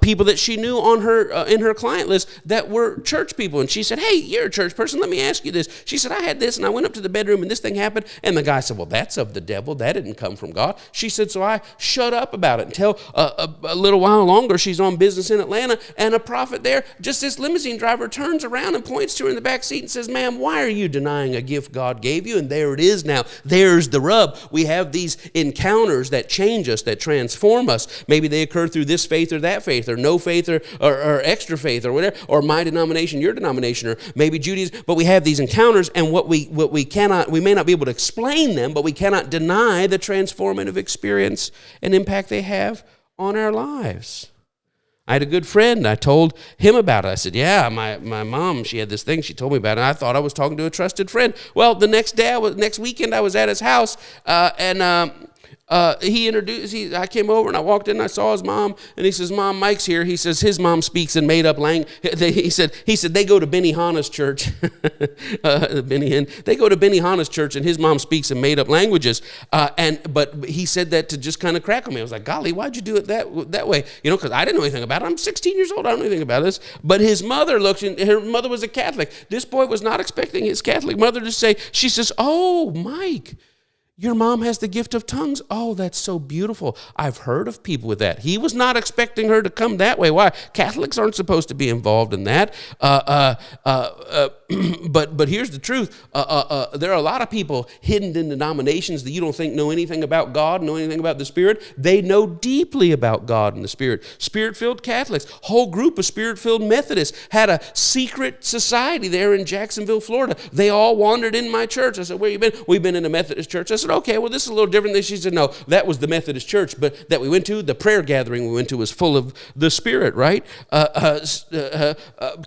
people that she knew on her in her client list that were church people, and she said, hey, you're a church person, let me ask you this. She said, I had this, and I went up to the bedroom, and this thing happened, and the guy said, well, that's of the devil, that didn't come from God. She said, so I shut up about it until a little while longer. She's on business in Atlanta, and a prophet there, just this limousine driver turns around and points to her in the back seat and says, ma'am, why are you denying a gift God gave you? And there it is now. There's the rub. We have these encounters that change us, that transform us. Maybe they occur through this faith or that faith, or no faith or extra faith or whatever, or my denomination, your denomination, or maybe Judaism. But we have these encounters, and we may not be able to explain them, but we cannot deny the transformative experience and impact they have on our lives. I had a good friend. I told him about it. I said, yeah, my mom, she had this thing. She told me about it. And I thought I was talking to a trusted friend. Well, the next weekend, I was at his house, he introduced, I came over and I walked in and I saw his mom, and he says, Mom, Mike's here. He says his mom speaks in made up language. He said they go to Benny Hanna's church. They go to Benny Hanna's church, and his mom speaks in made up languages. But he said that to just kind of crack on me. I was like, golly, why'd you do it that way? Because I didn't know anything about it. I'm 16 years old. I don't know anything about this. But his mother her mother was a Catholic. This boy was not expecting his Catholic mother to say, she says, oh, Mike, your mom has the gift of tongues. Oh, that's so beautiful. I've heard of people with that. He was not expecting her to come that way. Why? Catholics aren't supposed to be involved in that. but here's the truth. There are a lot of people hidden in denominations that you don't think know anything about God, know anything about the Spirit. They know deeply about God and the Spirit. Spirit-filled Catholics, whole group of Spirit-filled Methodists had a secret society there in Jacksonville, Florida. They all wandered in my church. I said, where you been? We've been in a Methodist church. I said, okay, well, this is a little different. She said, no, that was the Methodist church, but that we went to, the prayer gathering we went to was full of the Spirit, right?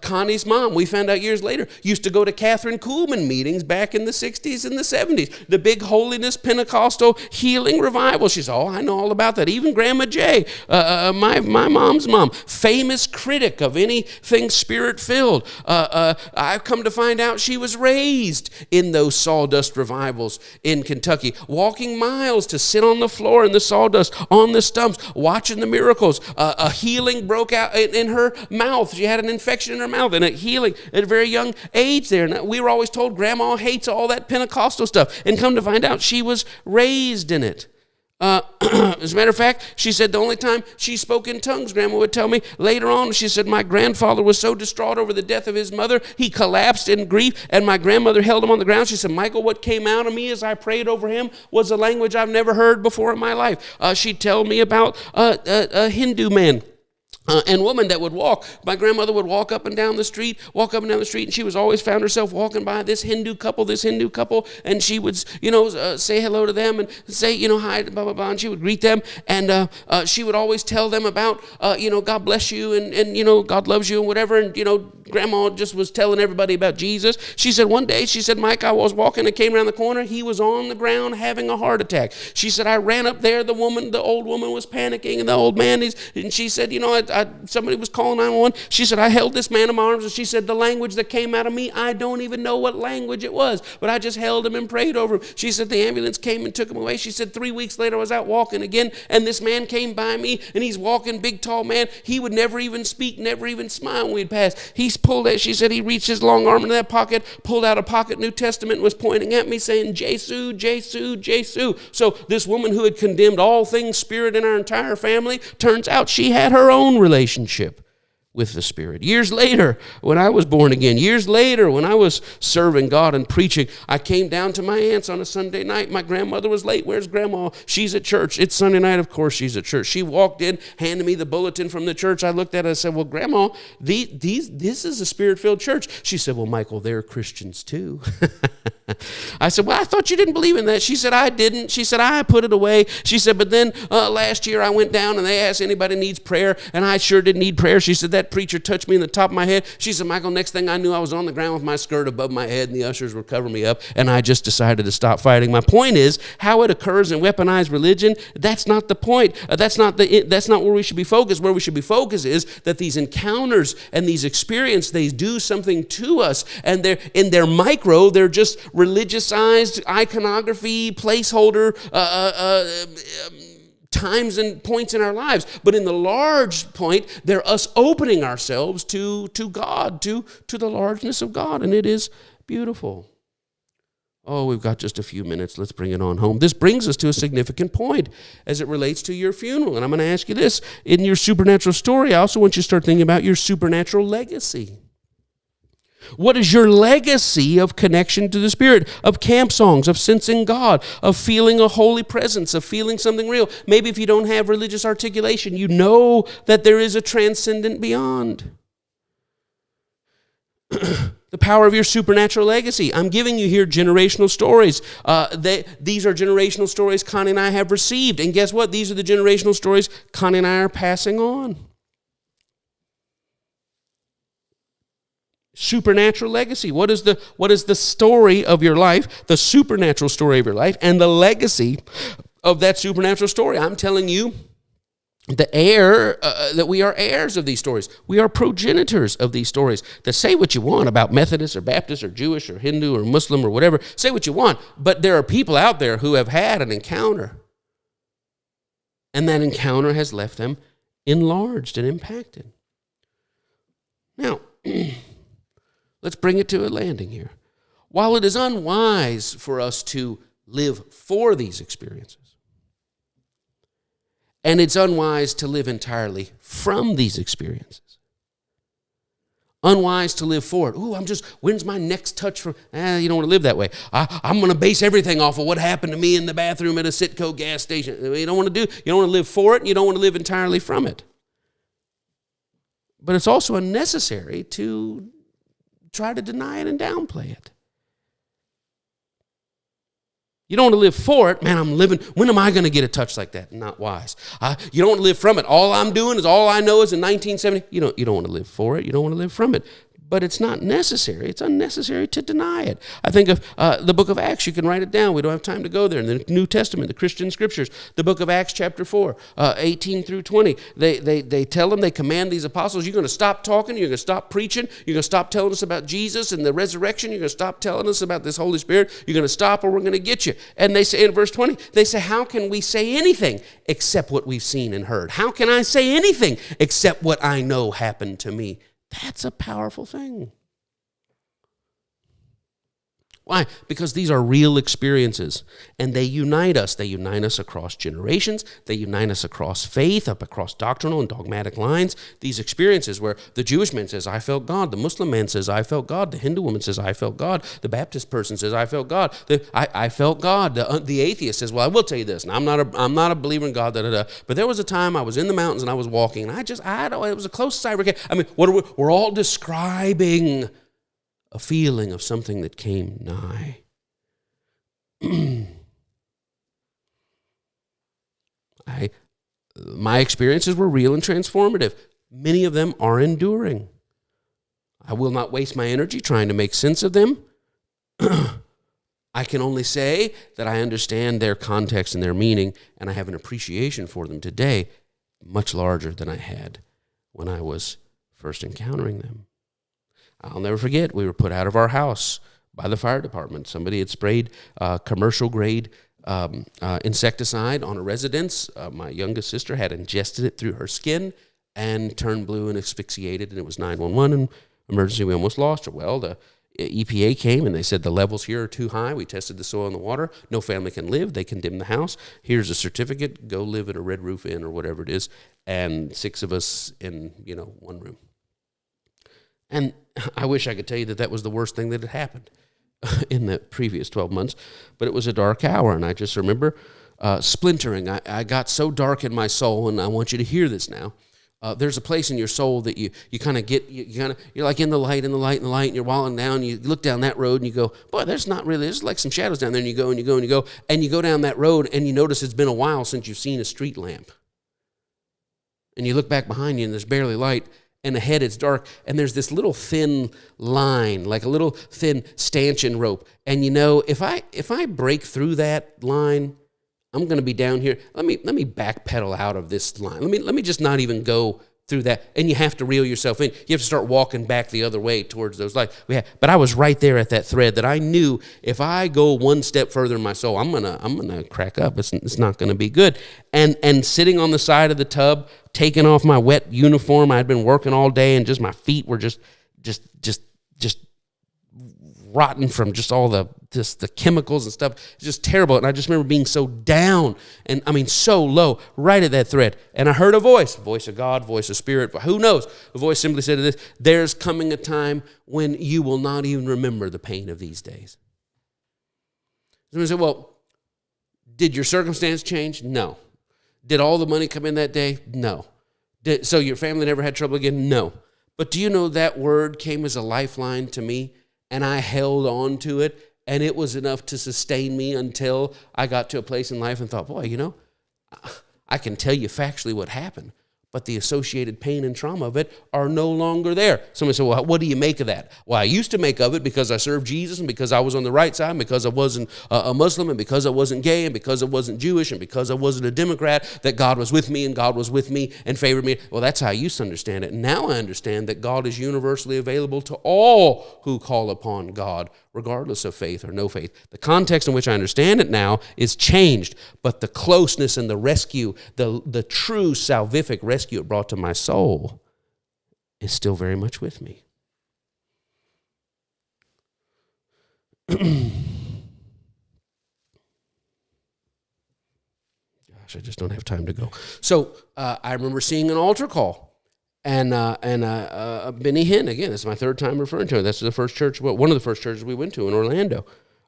Connie's mom, we found out years later, used to go to Catherine Kuhlman meetings back in the 60s and the 70s. The big holiness Pentecostal healing revival. She said, oh, I know all about that. Even Grandma Jay, my mom's mom, famous critic of anything Spirit-filled. I've come to find out she was raised in those sawdust revivals in Kentucky, walking miles to sit on the floor in the sawdust, on the stumps, watching the miracles. A healing broke out in her mouth. She had an infection in her mouth and a healing at a very young age there. And we were always told Grandma hates all that Pentecostal stuff. And come to find out she was raised in it. As a matter of fact, she said the only time she spoke in tongues, Grandma would tell me later on, she said, my grandfather was so distraught over the death of his mother, he collapsed in grief, and my grandmother held him on the ground. She said, Michael, what came out of me as I prayed over him was a language I've never heard before in my life. She'd tell me about a Hindu man. And woman that would walk. My grandmother would walk up and down the street, and she was always found herself walking by this Hindu couple, and she would, say hello to them and say, hi, blah, blah, blah, and she would greet them, and she would always tell them about, God bless you, and God loves you, and whatever, and, Grandma just was telling everybody about Jesus. She said one day, Mike, I was walking and came around the corner, he was on the ground having a heart attack. She said, I ran up there, the old woman was panicking, and the old man, and she said, somebody was calling 911. She said, I held this man in my arms, and she said, the language that came out of me, I don't even know what language it was, but I just held him and prayed over him. She said, the ambulance came and took him away. She said, 3 weeks later, I was out walking again, and this man came by me, and he's walking, big, tall man. He would never even speak, never even smile when we'd pass. She said, he reached his long arm into that pocket, pulled out a pocket New Testament, and was pointing at me saying, Jesu, Jesu, Jesu. So this woman who had condemned all things Spirit in our entire family, turns out she had her own relationship with the Spirit. Years later, when I was born again, years later, when I was serving God and preaching, I came down to my aunt's on a Sunday night. My grandmother was late. Where's Grandma? She's at church. It's Sunday night. Of course she's at church. She walked in, handed me the bulletin from the church. I looked at it. I said, well, Grandma, this is a Spirit-filled church. She said, well, Michael, they're Christians too. I said, well, I thought you didn't believe in that. She said, I didn't. She said, I put it away. She said, but then last year I went down and they asked anybody needs prayer, and I sure did need prayer. She said, that preacher touched me in the top of my head. She said, Michael, next thing I knew, I was on the ground with my skirt above my head, and the ushers were covering me up, and I just decided to stop fighting. My point is, how it occurs in weaponized religion, that's not the point. That's not where we should be focused. Where we should be focused is that these encounters and these experiences, they do something to us, and they're in their micro, they're just religiousized iconography, placeholder, times and points in our lives. But in the large point, they're us opening ourselves to God, to the largeness of God, and it is beautiful. Oh, we've got just a few minutes. Let's bring it on home. This brings us to a significant point as it relates to your funeral. And I'm going to ask you this. In your supernatural story, I also want you to start thinking about your supernatural legacy. What is your legacy of connection to the Spirit, of camp songs, of sensing God, of feeling a holy presence, of feeling something real? Maybe if you don't have religious articulation, you know that there is a transcendent beyond. The power of your supernatural legacy. I'm giving you here generational stories. These are generational stories Connie and I have received. And guess what? These are the generational stories Connie and I are passing on. Supernatural legacy. What is the story of your life, the supernatural story of your life, and the legacy of that supernatural story? I'm telling you, that we are heirs of these stories. We are progenitors of these stories. To say what you want about Methodist or Baptist or Jewish or Hindu or Muslim or whatever, say what you want, but there are people out there who have had an encounter, and that encounter has left them enlarged and impacted. Now, let's bring it to a landing here. While it is unwise for us to live for these experiences, and it's unwise to live entirely from these experiences, Unwise to live for it. Ooh, when's my next touch from? You don't want to live that way. I'm going to base everything off of what happened to me in the bathroom at a Citgo gas station. You don't want to live for it, and you don't want to live entirely from it. But it's also unnecessary to try to deny it and downplay it. You don't want to live for it. Man, I'm living. When am I going to get a touch like that? Not wise. You don't want to live from it. All I know is in 1970. You don't want to live for it. You don't want to live from it. But it's not necessary. It's unnecessary to deny it. I think of the book of Acts. You can write it down. We don't have time to go there. In the New Testament, the Christian scriptures, the book of Acts chapter 4, 18 through 20, they tell them, they command these apostles, you're going to stop talking, you're going to stop preaching, you're going to stop telling us about Jesus and the resurrection, you're going to stop telling us about this Holy Spirit, you're going to stop or we're going to get you. And they say in verse 20, they say, how can we say anything except what we've seen and heard? How can I say anything except what I know happened to me? That's a powerful thing. Why? Because these are real experiences, and they unite us. They unite us across generations. They unite us across faith, up across doctrinal and dogmatic lines. These experiences where the Jewish man says, I felt God. The Muslim man says, I felt God. The Hindu woman says, I felt God. The Baptist person says, I felt God. I felt God. The atheist says, well, I will tell you this, and I'm not a believer in God, but there was a time I was in the mountains and I was walking, and it was the closest I ever came. I mean, we're all describing a feeling of something that came nigh. My experiences were real and transformative. Many of them are enduring. I will not waste my energy trying to make sense of them. I can only say that I understand their context and their meaning, and I have an appreciation for them today much larger than I had when I was first encountering them. I'll never forget, we were put out of our house by the fire department. Somebody had sprayed commercial-grade insecticide on a residence. My youngest sister had ingested it through her skin and turned blue and asphyxiated, and it was 911, and emergency, we almost lost her. Well, the EPA came, and they said the levels here are too high. We tested the soil and the water. No family can live. They condemned the house. Here's a certificate. Go live at a Red Roof Inn or whatever it is, and 6 of us in, one room. And I wish I could tell you that was the worst thing that had happened in the previous 12 months, but it was a dark hour, and I just remember splintering. I got so dark in my soul, and I want you to hear this now. There's a place in your soul that you kind of get, you're like in the light, and you're walking down, you look down that road, and you go, boy, there's like some shadows down there, and you go down that road, and you notice it's been a while since you've seen a street lamp. And you look back behind you, and there's barely light, and ahead it's dark, and there's this little thin line, like a little thin stanchion rope. And if I break through that line, I'm going to be down here. Let me backpedal out of this line. Let me just not even go through that. And you have to reel yourself in. You have to start walking back the other way towards those lights. But I was right there at that thread that I knew if I go one step further in my soul, I'm gonna crack up. It's not gonna be good. And sitting on the side of the tub, taking off my wet uniform, I'd been working all day, and just my feet were just rotten from just all the chemicals and stuff. It's just terrible. And I just remember being so down, and so low, right at that thread. And I heard a voice of God, voice of Spirit, who knows? The voice simply said this: there's coming a time when you will not even remember the pain of these days. Somebody said, well, did your circumstance change? No. Did all the money come in that day? No. So your family never had trouble again? No. But do you know that word came as a lifeline to me? And I held on to it, and it was enough to sustain me until I got to a place in life and thought, boy, I can tell you factually what happened, but the associated pain and trauma of it are no longer there. Somebody said, well, what do you make of that? Well, I used to make of it because I served Jesus, and because I was on the right side, and because I wasn't a Muslim, and because I wasn't gay, and because I wasn't Jewish, and because I wasn't a Democrat, that God was with me, and God was with me and favored me. Well, that's how I used to understand it. Now I understand that God is universally available to all who call upon God, regardless of faith or no faith. The context in which I understand it now is changed, but the closeness and the rescue, the true salvific rescue it brought to my soul is still very much with me. Gosh, I just don't have time to go. So I remember seeing an altar call, Benny Hinn, again, this is my third time referring to it. That's the first church, one of the first churches we went to in Orlando.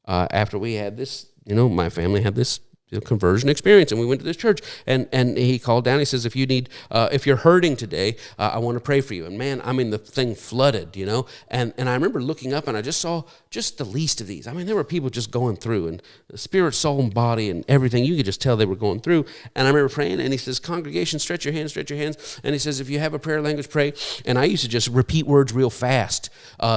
After we had this, my family had this conversion experience, and we went to this church, and he called down. He says, if you're hurting today, I want to pray for you. And man, the thing flooded, and I remember looking up, and I just saw just the least of these. There were people just going through, and the spirit, soul, and body, and everything. You could just tell they were going through. And I remember praying, and he says, congregation, stretch your hands. And he says, if you have a prayer language, pray. And I used to just repeat words real fast,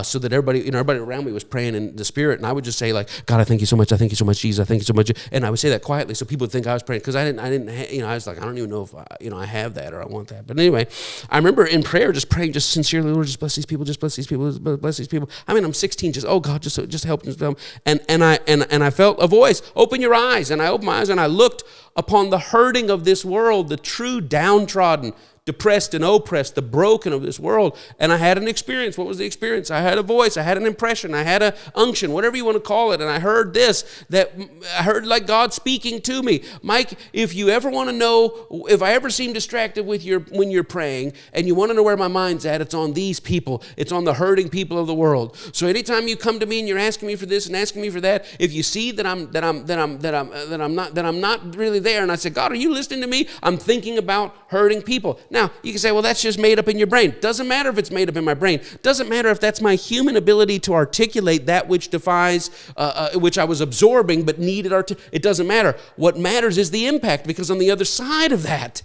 so that everybody around me was praying in the spirit. And I would just say, like, God, I thank you so much. I thank you so much, Jesus. I thank you so much. And I would say that quietly, so people would think I was praying, because I was like, I don't even know if I have that or I want that. But anyway, I remember in prayer just praying just sincerely, Lord, just bless these people, just bless these people, just bless these people. I'm 16, just, oh God, just help them. And I felt a voice, open your eyes. And I opened my eyes and I looked upon the hurting of this world, the true downtrodden, depressed and oppressed, the broken of this world. And I had an experience. What was the experience? I had a voice. I had an impression. I had an unction, whatever you want to call it. And I heard I heard like God speaking to me. Mike, if you ever want to know, if I ever seem distracted when you're praying, and you want to know where my mind's at, it's on these people. It's on the hurting people of the world. So anytime you come to me and you're asking me for this and asking me for that, if you see that I'm not really there, and I say, God, are you listening to me? I'm thinking about hurting people. Now, you can say, well, that's just made up in your brain. Doesn't matter if it's made up in my brain. Doesn't matter if that's my human ability to articulate that which defies, which I was absorbing but needed. It doesn't matter. What matters is the impact, because on the other side of that,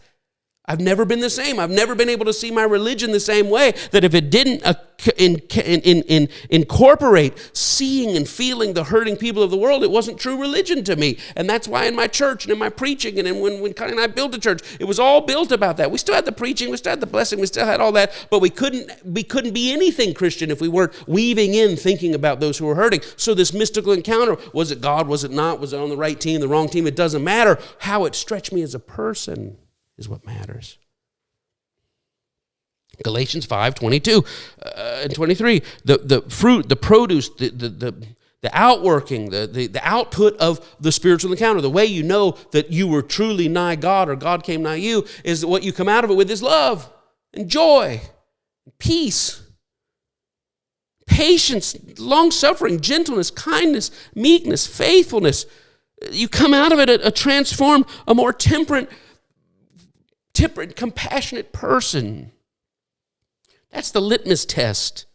I've never been the same. I've never been able to see my religion the same way, that if it didn't incorporate seeing and feeling the hurting people of the world, it wasn't true religion to me. And that's why in my church and in my preaching and when Connie and I built the church, it was all built about that. We still had the preaching, we still had the blessing, we still had all that, but we couldn't be anything Christian if we weren't weaving in thinking about those who were hurting. So this mystical encounter, was it God, was it not, was it on the right team, the wrong team? It doesn't matter. How it stretched me as a person is what matters. Galatians 5:22 and 23. The fruit, the produce, the outworking, the output of the spiritual encounter, the way you know that you were truly nigh God or God came nigh you, is that what you come out of it with is love and joy, and peace, patience, long-suffering, gentleness, kindness, meekness, faithfulness. You come out of it a transformed, a more temperate, compassionate person. That's the litmus test.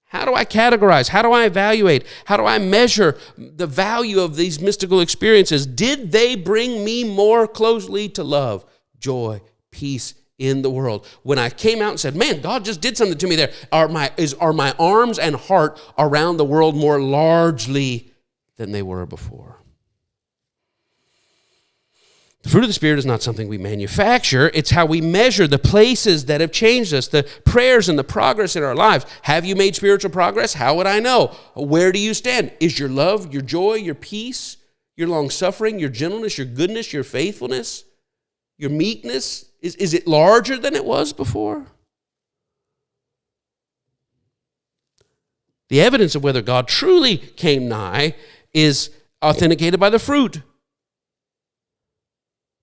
How do I categorize? How do I evaluate? How do I measure the value of these mystical experiences? Did they bring me more closely to love, joy, peace in the world? When I came out and said, man, God just did something to me there, are my arms and heart around the world more largely than they were before? The fruit of the Spirit is not something we manufacture. It's how we measure the places that have changed us, the prayers and the progress in our lives. Have you made spiritual progress? How would I know? Where do you stand? Is your love, your joy, your peace, your long-suffering, your gentleness, your goodness, your faithfulness, your meekness, is it larger than it was before? The evidence of whether God truly came nigh is authenticated by the fruit.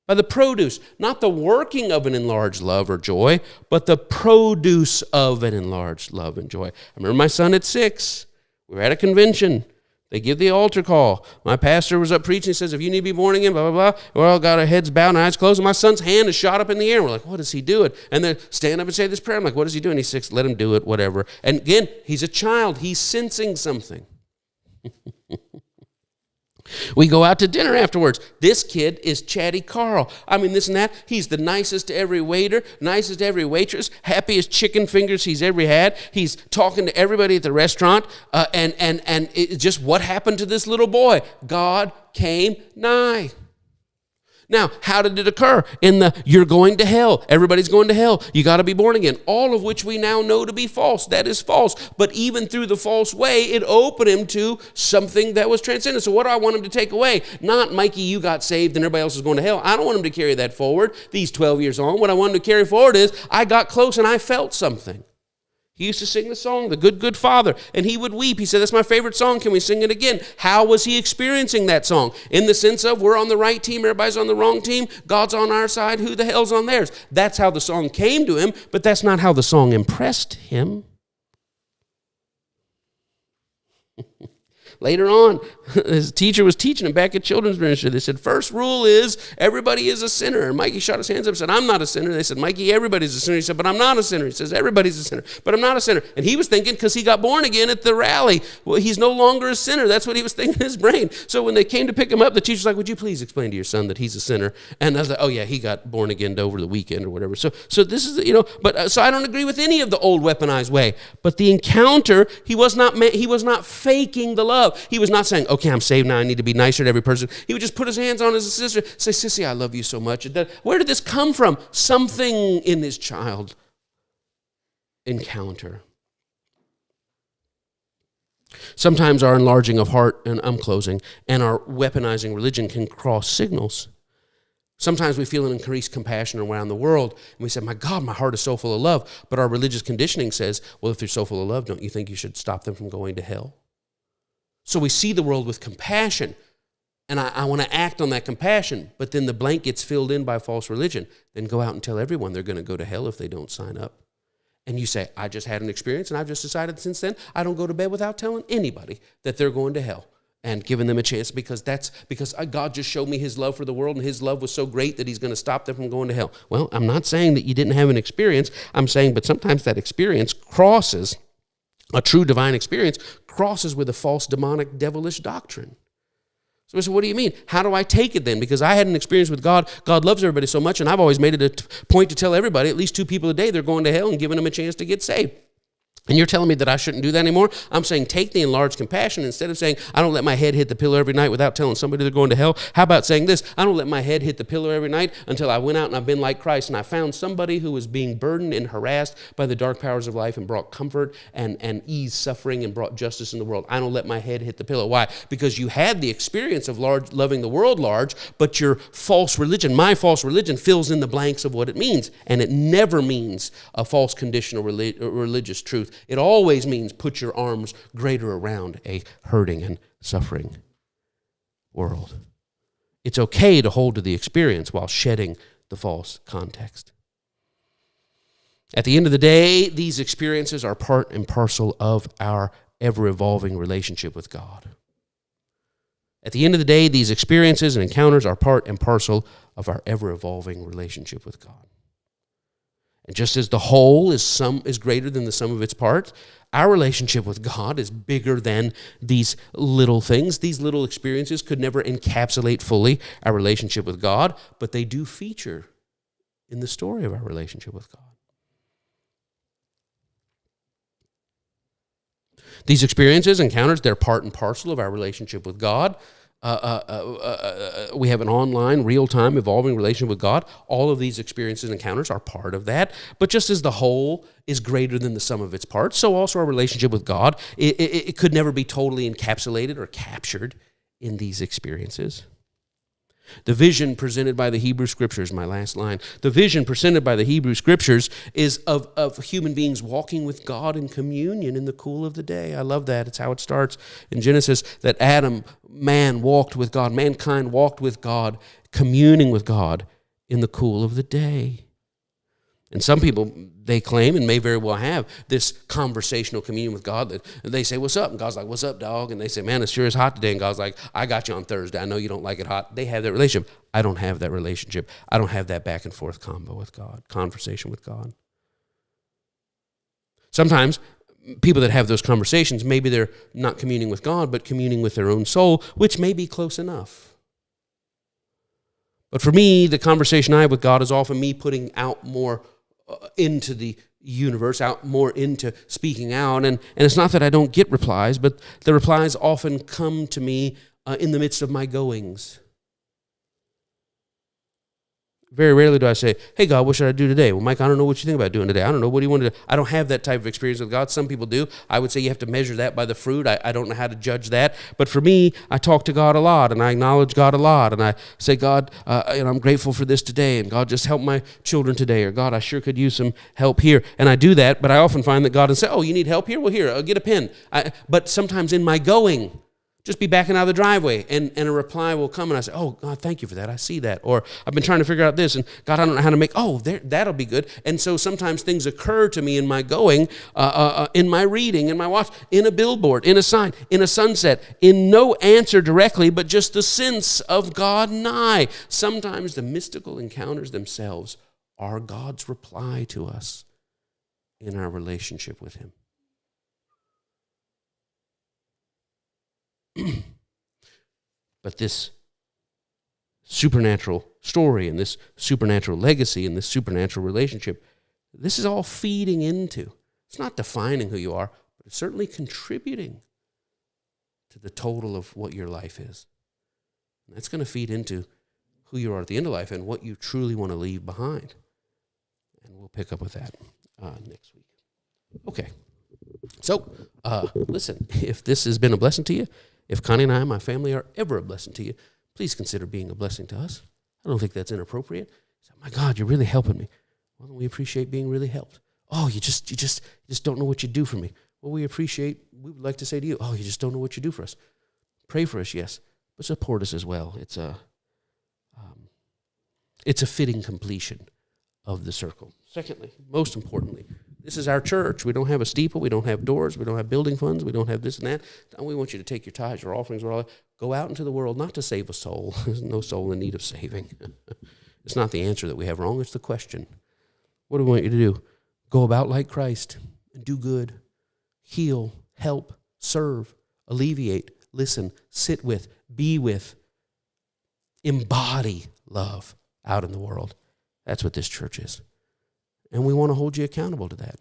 By the produce, not the working of an enlarged love or joy, but the produce of an enlarged love and joy. I remember my son at 6. We were at a convention. They give the altar call. My pastor was up preaching. He says, if you need to be born again, blah, blah, blah. We're all got our heads bowed and eyes closed. And my son's hand is shot up in the air. We're like, what is he doing? And then stand up and say this prayer. I'm like, what is he doing? He's 6. Let him do it, whatever. And again, he's a child. He's sensing something. We go out to dinner afterwards. This kid is Chatty Carl. This and that. He's the nicest to every waiter, nicest to every waitress, happiest chicken fingers he's ever had. He's talking to everybody at the restaurant. And it just what happened to this little boy? God came nigh. Now, how did it occur? You're going to hell. Everybody's going to hell. You got to be born again. All of which we now know to be false. That is false. But even through the false way, it opened him to something that was transcendent. So what do I want him to take away? Not, Mikey, you got saved and everybody else is going to hell. I don't want him to carry that forward these 12 years on. What I want him to carry forward is, I got close and I felt something. He used to sing the song, The Good, Good Father, and he would weep. He said, that's my favorite song. Can we sing it again? How was he experiencing that song? In the sense of, we're on the right team, everybody's on the wrong team, God's on our side, who the hell's on theirs? That's how the song came to him, but that's not how the song impressed him. Later on, his teacher was teaching him back at children's ministry. They said, first rule is everybody is a sinner. And Mikey shot his hands up and said, I'm not a sinner. They said, Mikey, everybody's a sinner. He said, but I'm not a sinner. He says, everybody's a sinner, but I'm not a sinner. And he was thinking, because he got born again at the rally, well, he's no longer a sinner. That's what he was thinking in his brain. So when they came to pick him up, the teacher's like, would you please explain to your son that he's a sinner? And I was like, oh yeah, he got born again over the weekend or whatever. So this is, but so I don't agree with any of the old weaponized way. But the encounter, he was not faking the love. He was not saying, okay, I'm saved now, I need to be nicer to every person. He would just put his hands on his sister, say, Sissy, I love you so much. Where did this come from? Something in his child encounter. Sometimes our enlarging of heart, and I'm closing, and our weaponizing religion can cross signals. Sometimes we feel an increased compassion around the world, and we say, my God, my heart is so full of love. But our religious conditioning says, well, if you're so full of love, don't you think you should stop them from going to hell? So we see the world with compassion, and I want to act on that compassion, but then the blank gets filled in by false religion. Then go out and tell everyone they're going to go to hell if they don't sign up. And you say, I just had an experience, and I've just decided since then I don't go to bed without telling anybody that they're going to hell and giving them a chance, because God just showed me his love for the world, and his love was so great that he's going to stop them from going to hell. Well, I'm not saying that you didn't have an experience. I'm saying, but sometimes that experience crosses, a true divine experience crosses with a false demonic devilish doctrine. So I said, what do you mean? How do I take it then? Because I had an experience with God. God loves everybody so much, and I've always made it a point to tell everybody, at least 2 people a day, they're going to hell, and giving them a chance to get saved. And you're telling me that I shouldn't do that anymore? I'm saying take the enlarged compassion. Instead of saying, I don't let my head hit the pillow every night without telling somebody they're going to hell. How about saying this? I don't let my head hit the pillow every night until I went out and I've been like Christ, and I found somebody who was being burdened and harassed by the dark powers of life and brought comfort and eased suffering and brought justice in the world. I don't let my head hit the pillow. Why? Because you had the experience of loving the world large, but your false religion, my false religion, fills in the blanks of what it means. And it never means a false conditional religious truth. It always means put your arms greater around a hurting and suffering world. It's okay to hold to the experience while shedding the false context. At the end of the day, these experiences are part and parcel of our ever-evolving relationship with God. At the end of the day, these experiences and encounters are part and parcel of our ever-evolving relationship with God. And just as the whole is greater than the sum of its parts, our relationship with God is bigger than these little things. These little experiences could never encapsulate fully our relationship with God, but they do feature in the story of our relationship with God. These experiences, encounters, they're part and parcel of our relationship with God. We have an online, real-time, evolving relationship with God. All of these experiences and encounters are part of that. But just as the whole is greater than the sum of its parts, so also our relationship with God, it could never be totally encapsulated or captured in these experiences. The vision presented by the Hebrew Scriptures, my last line, the vision presented by the Hebrew Scriptures is of human beings walking with God in communion in the cool of the day. I love that. It's how it starts in Genesis, that man walked with God, mankind walked with God, communing with God in the cool of the day. And some people, they claim, and may very well have, this conversational communion with God that they say, what's up? And God's like, what's up, dog? And they say, man, it sure is hot today. And God's like, I got you on Thursday. I know you don't like it hot. They have that relationship. I don't have that relationship. I don't have that back and forth combo with God, conversation with God. Sometimes people that have those conversations, maybe they're not communing with God, but communing with their own soul, which may be close enough. But for me, the conversation I have with God is often me putting out more into the universe, out more into speaking out. And it's not that I don't get replies, but the replies often come to me in the midst of my goings. Very rarely do I say, hey, God, what should I do today? Well, Mike, I don't know what you think about doing today. I don't know. What do you want to do? I don't have that type of experience with God. Some people do. I would say you have to measure that by the fruit. I don't know how to judge that. But for me, I talk to God a lot, and I acknowledge God a lot. And I say, God, I'm grateful for this today. And God, just help my children today. Or God, I sure could use some help here. And I do that, but I often find that God will say, oh, you need help here? Well, here, I'll get a pen. But sometimes in my going, just be backing out of the driveway, and a reply will come, and I say, oh, God, thank you for that. I see that. Or I've been trying to figure out this, and God, I don't know how to make, that'll be good. And so sometimes things occur to me in my going, in my reading, in my watch, in a billboard, in a sign, in a sunset, in no answer directly, but just the sense of God nigh. Sometimes the mystical encounters themselves are God's reply to us in our relationship with Him. But this supernatural story and this supernatural legacy and this supernatural relationship, this is all feeding into. It's not defining who you are, but it's certainly contributing to the total of what your life is. And that's going to feed into who you are at the end of life and what you truly want to leave behind. And we'll pick up with that next week. Okay. So, listen, if this has been a blessing to you, if Connie and I and my family are ever a blessing to you, please consider being a blessing to us. I don't think that's inappropriate. So, my God, you're really helping me. Well, we appreciate being really helped. Oh, you just don't know what you do for me. Well, we would like to say to you, oh, you just don't know what you do for us. Pray for us, yes, but support us as well. It's a fitting completion of the circle. Secondly, most importantly, this is our church. We don't have a steeple. We don't have doors. We don't have building funds. We don't have this and that. We want you to take your tithes, your offerings, go out into the world, not to save a soul. There's no soul in need of saving. It's not the answer that we have wrong. It's the question. What do we want you to do? Go about like Christ and do good, heal, help, serve, alleviate, listen, sit with, be with, embody love out in the world. That's what this church is. And we want to hold you accountable to that.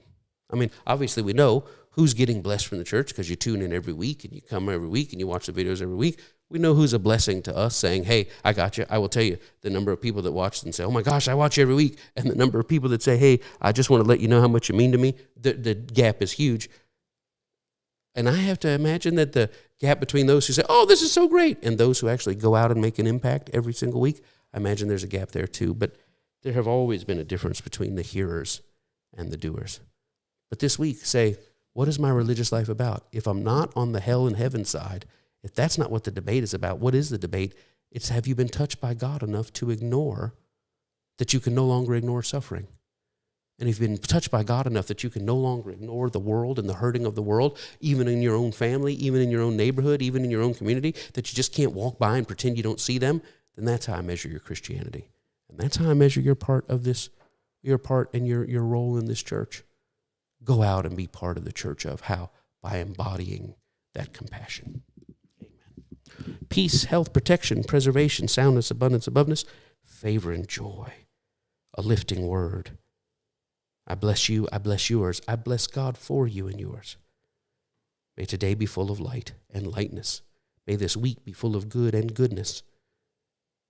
I mean, obviously we know who's getting blessed from the church because you tune in every week and you come every week and you watch the videos every week. We know who's a blessing to us saying, hey, I got you. I will tell you the number of people that watch and say, oh my gosh, I watch you every week. And the number of people that say, hey, I just want to let you know how much you mean to me. The gap is huge. And I have to imagine that the gap between those who say, oh, this is so great, and those who actually go out and make an impact every single week, I imagine there's a gap there too. But there have always been a difference between the hearers and the doers. But this week, say, what is my religious life about? If I'm not on the hell and heaven side, if that's not what the debate is about, what is the debate? It's, have you been touched by God enough to ignore that you can no longer ignore suffering? And if you've been touched by God enough that you can no longer ignore the world and the hurting of the world, even in your own family, even in your own neighborhood, even in your own community, that you just can't walk by and pretend you don't see them, then that's how I measure your Christianity. And that's how I measure your part of this, your part and your role in this church. Go out and be part of the church of how? By embodying that compassion. Amen. Peace, health, protection, preservation, soundness, abundance, aboveness, favor and joy. A lifting word. I bless you, I bless yours. I bless God for you and yours. May today be full of light and lightness. May this week be full of good and goodness.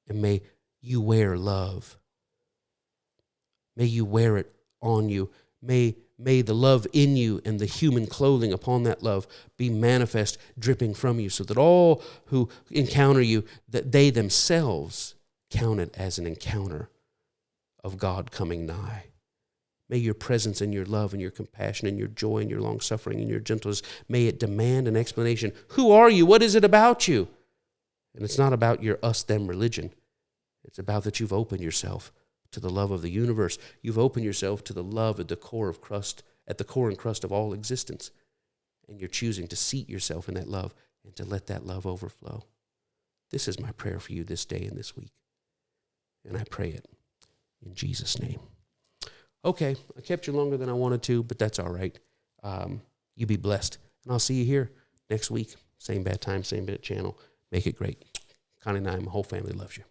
And may you wear love. May you wear it on you. May the love in you and the human clothing upon that love be manifest, dripping from you, so that all who encounter you, that they themselves count it as an encounter of God coming nigh. May your presence and your love and your compassion and your joy and your long-suffering and your gentleness, may it demand an explanation. Who are you? What is it about you? And it's not about your us-them religion. It's about that you've opened yourself to the love of the universe. You've opened yourself to the love at the core of crust, at the core and crust of all existence. And you're choosing to seat yourself in that love and to let that love overflow. This is my prayer for you this day and this week. And I pray it in Jesus' name. Okay, I kept you longer than I wanted to, but that's all right. You be blessed. And I'll see you here next week. Same bad time, same bad channel. Make it great. Connie and I, my whole family loves you.